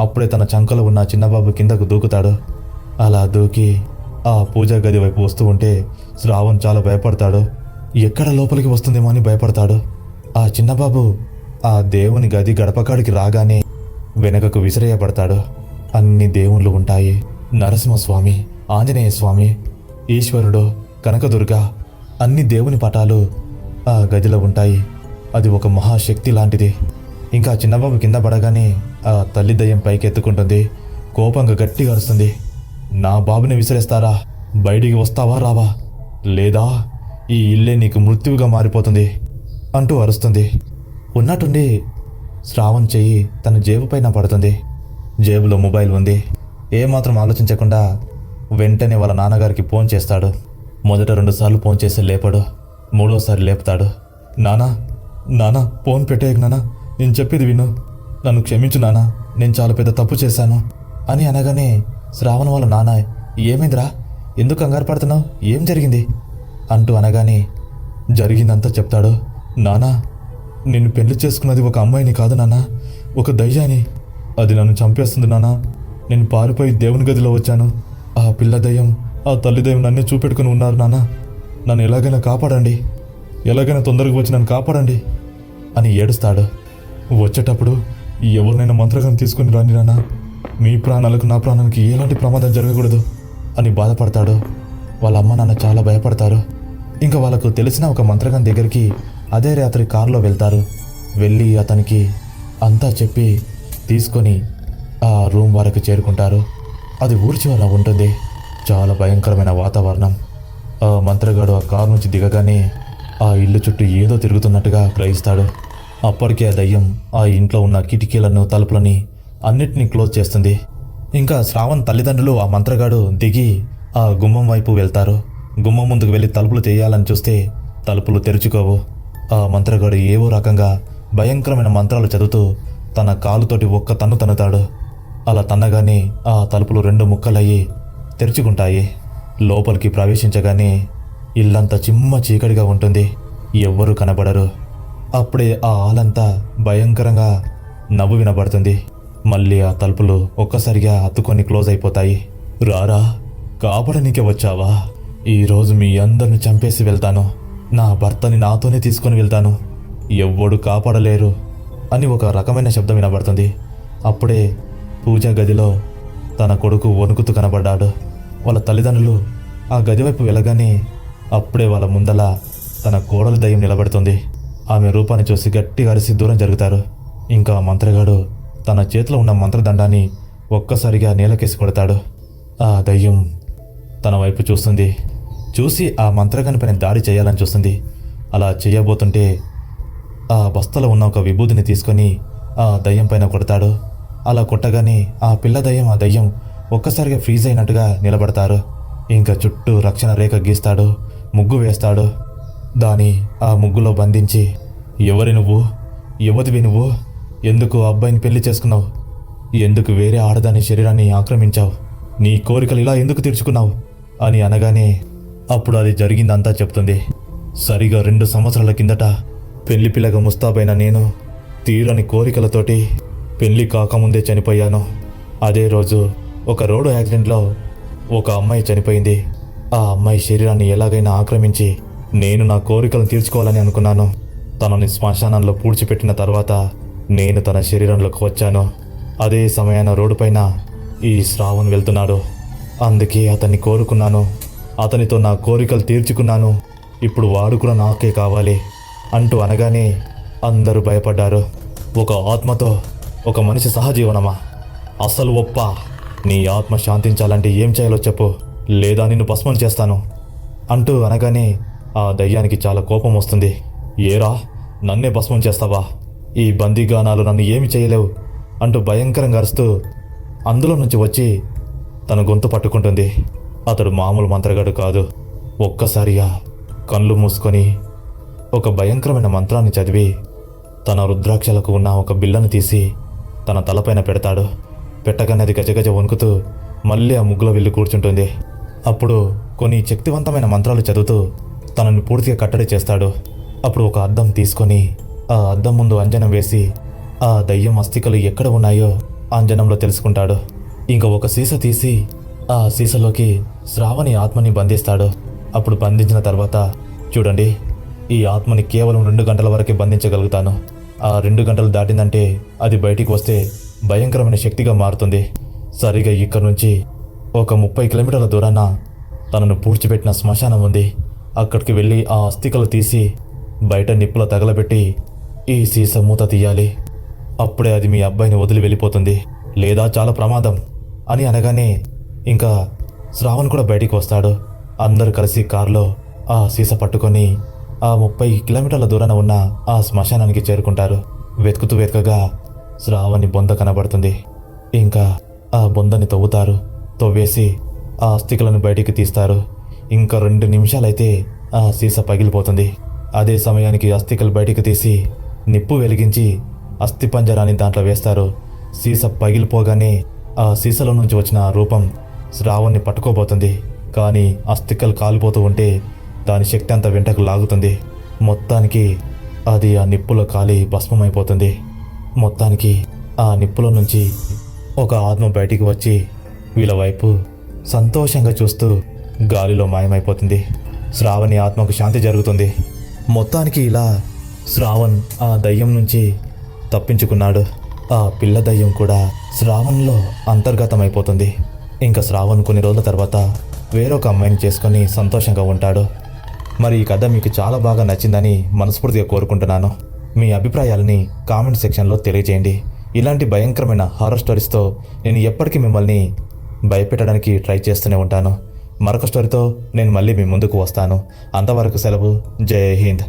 అప్పుడే తన చంకలో ఉన్న చిన్నబాబు కిందకు దూకుతాడు. అలా దూకి ఆ పూజా గది వైపు వస్తూ ఉంటే శ్రావణ్ చాలా భయపడతాడు. ఎక్కడ లోపలికి వస్తుందేమో అని భయపడతాడు. ఆ చిన్నబాబు ఆ దేవుని గది గడపకాడికి రాగానే వెనకకు విసిరేయబడతాడు. అన్ని దేవుళ్ళు ఉంటాయి. నరసింహస్వామి, ఆంజనేయ స్వామి, ఈశ్వరుడు, కనకదుర్గ, అన్ని దేవుని పటాలు ఆ గదిలో ఉంటాయి. అది ఒక మహాశక్తి లాంటిది. ఇంకా చిన్నబాబు కింద పడగానే ఆ తల్లి దయ్యం పైకి ఎత్తుకుంటుంది. కోపంగా గట్టిగా అరుస్తుంది. నా బాబుని విసిరేస్తారా? బయటికి వస్తావా రావా? లేదా ఈ ఇల్లే నీకు మృత్యువుగా మారిపోతుంది అంటూ అరుస్తుంది. ఉన్నట్టుండి శ్రావణ్ చెయ్యి తన జేబు పైన పడుతుంది. జేబులో మొబైల్ ఉంది. ఏమాత్రం ఆలోచించకుండా వెంటనే వాళ్ళ నాన్నగారికి ఫోన్ చేస్తాడు. మొదట 2 సార్లు ఫోన్ చేసి లేపాడు. 3వసారి లేపుతాడు. నానా నానా ఫోన్ పెట్టేయకు నానా, నేను చెప్పేది విను, నన్ను క్షమించు నానా, నేను చాలా పెద్ద తప్పు చేశాను అని అనగానే శ్రావణ్ వాళ్ళ నాన్న, ఏమైందిరా, ఎందుకు కంగారు పడుతున్నావు, ఏం జరిగింది అంటూ అనగానే జరిగిందంతా చెప్తాడు. నానా, నిన్ను పెళ్లి చేసుకున్నది ఒక అమ్మాయిని కాదు నాన్న, ఒక దయ్యాని. అది నన్ను చంపేస్తుంది నాన్న. నేను పారిపోయి దేవుని గదిలో వచ్చాను. ఆ పిల్ల దయ్యం, ఆ తల్లి దయ్యం నన్నే చూపెట్టుకుని ఉన్నారు నాన్న. నన్ను ఎలాగైనా కాపాడండి, ఎలాగైనా తొందరగా వచ్చి నన్ను కాపాడండి అని ఏడుస్తాడు. వచ్చేటప్పుడు ఎవరినైనా మంత్రగాన్ని తీసుకుని రాని నాన్న, మీ ప్రాణాలకు నా ప్రాణానికి ఎలాంటి ప్రమాదం జరగకూడదు అని బాధపడతాడు. వాళ్ళ అమ్మ నాన్న చాలా భయపడతారు. ఇంకా వాళ్ళకు తెలిసిన ఒక మంత్రగాని దగ్గరికి అదే రాత్రి కారులో వెళ్తారు. వెళ్ళి అతనికి అంతా చెప్పి తీసుకొని ఆ రూమ్ వరకు చేరుకుంటారు. అది ఊరి చివర ఉంటుంది. చాలా భయంకరమైన వాతావరణం. ఆ మంత్రగాడు ఆ కారు నుంచి దిగగానే ఆ ఇల్లు చుట్టూ ఏదో తిరుగుతున్నట్టుగా గ్రహిస్తాడు. అప్పటికే ఆ దయ్యం ఆ ఇంట్లో ఉన్న కిటికీలను, తలుపులని అన్నిటినీ క్లోజ్ చేస్తుంది. ఇంకా శ్రావణ్ తల్లిదండ్రులు ఆ మంత్రగాడు దిగి ఆ గుమ్మం వైపు వెళ్తారు. గుమ్మం ముందుకు వెళ్ళి తలుపులు తీయాలని చూస్తే తలుపులు తెరుచుకోవు. ఆ మంత్రగాడు ఏవో రకంగా భయంకరమైన మంత్రాలు చదువుతూ తన కాలుతోటి ఒక్క తన్ను తన్నుతాడు. అలా తన్నగానే ఆ తలుపులు 2 ముక్కలయ్యి తెరుచుకుంటాయి. లోపలికి ప్రవేశించగానే ఇల్లంతా చిమ్మ చీకటిగా ఉంటుంది. ఎవ్వరూ కనబడరు. అప్పుడే ఆ హాలంతా భయంకరంగా నవ్వు వినబడుతుంది. మళ్ళీ ఆ తలుపులు ఒక్కసారిగా అత్తుకొని క్లోజ్ అయిపోతాయి. రారా, కాపాడనీకే వచ్చావా? ఈరోజు మీ అందరిని చంపేసి వెళ్తాను. నా భర్తని నాతోనే తీసుకొని వెళ్తాను. ఎవ్వడు కాపాడలేరు అని ఒక రకమైన శబ్దం వినబడుతుంది. అప్పుడే పూజా గదిలో తన కొడుకు వణుకుతూ కనబడ్డాడు. వాళ్ళ తల్లిదండ్రులు ఆ గది వైపు వెళ్ళగానే అప్పుడే వాళ్ళ ముందల తన కోడలి దయ్యం నిలబడుతుంది. ఆమె రూపాన్ని చూసి గట్టిగా అరిసి దూరం జరుగుతారు. ఇంకా మంత్రగాడు తన చేతిలో ఉన్న మంత్రదండాన్ని ఒక్కసారిగా నేలకేసి కొడతాడు. ఆ దయ్యం తన వైపు చూస్తుంది. చూసి ఆ మంత్రగాని పైన దాడి చేయాలని చూస్తుంది. అలా చేయబోతుంటే ఆ బస్తలో ఉన్న ఒక విభూతిని తీసుకొని ఆ దయ్యం పైన కొడతాడు. అలా కొట్టగానే ఆ పిల్ల దయ్యం, ఆ దయ్యం ఒక్కసారిగా ఫ్రీజ్ అయినట్టుగా నిలబడతారు. ఇంకా చుట్టూ రక్షణ రేఖ గీస్తాడు, ముగ్గు వేస్తాడు. దాని ఆ ముగ్గులో బంధించి, ఎవరి నువ్వు, యువతివి నువ్వు, ఎందుకు అబ్బాయిని పెళ్లి చేసుకున్నావు, ఎందుకు వేరే ఆడదాని శరీరాన్ని ఆక్రమించావు, నీ కోరికలు ఇలా ఎందుకు తీర్చుకున్నావు అని అనగానే అప్పుడు అది జరిగిందంతా చెప్తుంది. సరిగా 2 సంవత్సరాల కిందట పెళ్లి పిల్లగా ముస్తాబైన నేను తీరని కోరికలతోటి పెళ్లి కాకముందే చనిపోయాను. అదే రోజు ఒక రోడ్డు యాక్సిడెంట్లో ఒక అమ్మాయి చనిపోయింది. ఆ అమ్మాయి శరీరాన్ని ఎలాగైనా ఆక్రమించి నేను నా కోరికలను తీర్చుకోవాలని అనుకున్నాను. తనని శ్మశానంలో పూడ్చిపెట్టిన తర్వాత నేను తన శరీరంలోకి వచ్చాను. అదే సమయాన రోడ్డుపైన ఈ శ్రావణ్ వెళ్తున్నాడు. అందుకే అతన్ని కోరుకున్నాను. అతనితో నా కోరికలు తీర్చుకున్నాను. ఇప్పుడు వాడు కూడా నాకే కావాలి అంటూ అనగానే అందరూ భయపడ్డారు. ఒక ఆత్మతో ఒక మనిషి సహజీవనమా? అసలు ఒప్ప. నీ ఆత్మ శాంతించాలంటే ఏం చేయాలో చెప్పు, లేదా నిన్ను భస్మం చేస్తాను అంటూ అనగానే ఆ దయ్యానికి చాలా కోపం వస్తుంది. ఏరా, నన్నే భస్మం చేస్తావా? ఈ బందీగానాలు నన్ను ఏమి చేయలేవు అంటూ భయంకరంగా అరుస్తూ అందులో నుంచి వచ్చి తన గొంతు పట్టుకుంటుంది. అతడు మామూలు మంత్రగాడు కాదు. ఒక్కసారిగా కళ్ళు మూసుకొని ఒక భయంకరమైన మంత్రాన్ని చదివి తన రుద్రాక్షలకు ఉన్న ఒక బిల్లను తీసి తన తలపైన పెడతాడు. పెట్టగానే అది గజగజ వణుకుతూ మళ్ళీ ఆ ముగ్గులో వెళ్ళి కూర్చుంటుంది. అప్పుడు కొన్ని శక్తివంతమైన మంత్రాలు చదువుతూ తనని పూర్తిగా కట్టడి చేస్తాడు. అప్పుడు ఒక అద్దం తీసుకొని ఆ అద్దం ముందు అంజనం వేసి ఆ దయ్యం అస్థికలు ఎక్కడ ఉన్నాయో అంజనంలో తెలుసుకుంటాడు. ఇంకా ఒక సీసా తీసి ఆ సీసాలోకి శ్రావణి ఆత్మని బంధిస్తాడు. అప్పుడు బంధించిన తర్వాత, చూడండి, ఈ ఆత్మని కేవలం 2 గంటల వరకే బంధించగలుగుతాను. ఆ 2 గంటలు దాటిందంటే అది బయటికి వస్తే భయంకరమైన శక్తిగా మారుతుంది. సరిగా ఇక్కడ నుంచి ఒక 30 కిలోమీటర్ల దూరాన తనను పూడ్చిపెట్టిన శ్మశానం ఉంది. అక్కడికి వెళ్ళి ఆ అస్థికలు తీసి బయట నిప్పులో తగలబెట్టి ఈ సీసా మూత తీయాలి. అప్పుడే అది మీ అబ్బాయిని వదిలి వెళ్ళిపోతుంది, లేదా చాలా ప్రమాదం అని అనగానే ఇంకా శ్రావణ్ కూడా బయటికి వస్తాడు. అందరూ కలిసి కారులో ఆ సీసా పట్టుకొని ఆ 30 కిలోమీటర్ల దూరాన ఉన్న ఆ శ్మశానానికి చేరుకుంటారు. వెతకగా శ్రావణి బొంద కనబడుతుంది. ఇంకా ఆ బొందని తవ్వుతారు. తవ్వేసి ఆ అస్థికలను బయటికి తీస్తారు. ఇంకా 2 నిమిషాలైతే ఆ సీసా పగిలిపోతుంది. అదే సమయానికి అస్థికలు బయటికి తీసి నిప్పు వెలిగించి అస్థిపంజరాన్ని దాంట్లో వేస్తారు. సీసా పగిలిపోగానే ఆ సీసాలో నుంచి వచ్చిన ఆ రూపం శ్రావణ్ణి పట్టుకోబోతుంది. కానీ అస్థికలు కాలిపోతూ ఉంటే దాని శక్తి అంతా వెంటకు లాగుతుంది. మొత్తానికి అది ఆ నిప్పులో కాలి భస్మమైపోతుంది. మొత్తానికి ఆ నిప్పులో నుంచి ఒక ఆత్మ బయటికి వచ్చి వీళ్ళ వైపు సంతోషంగా చూస్తూ గాలిలో మాయమైపోతుంది. శ్రావణి ఆత్మకు శాంతి జరుగుతుంది. మొత్తానికి ఇలా శ్రావణ్ ఆ దయ్యం నుంచి తప్పించుకున్నాడు. ఆ పిల్ల దయ్యం కూడా శ్రావణ్లో అంతర్గతమైపోతుంది. ఇంకా శ్రావణ్ కొన్ని రోజుల తర్వాత వేరొక అమ్మాయిని చేసుకొని సంతోషంగా ఉంటాడు. మరి ఈ కథ మీకు చాలా బాగా నచ్చిందని మనస్ఫూర్తిగా కోరుకుంటున్నాను. మీ అభిప్రాయాలని కామెంట్ సెక్షన్లో తెలియజేయండి. ఇలాంటి భయంకరమైన హారర్ స్టోరీస్తో నేను ఎప్పటికీ మిమ్మల్ని భయపెట్టడానికి ట్రై చేస్తూనే ఉంటాను. మరొక స్టోరీతో నేను మళ్ళీ మీ ముందుకు వస్తాను. అంతవరకు సెలవు. జై హింద్.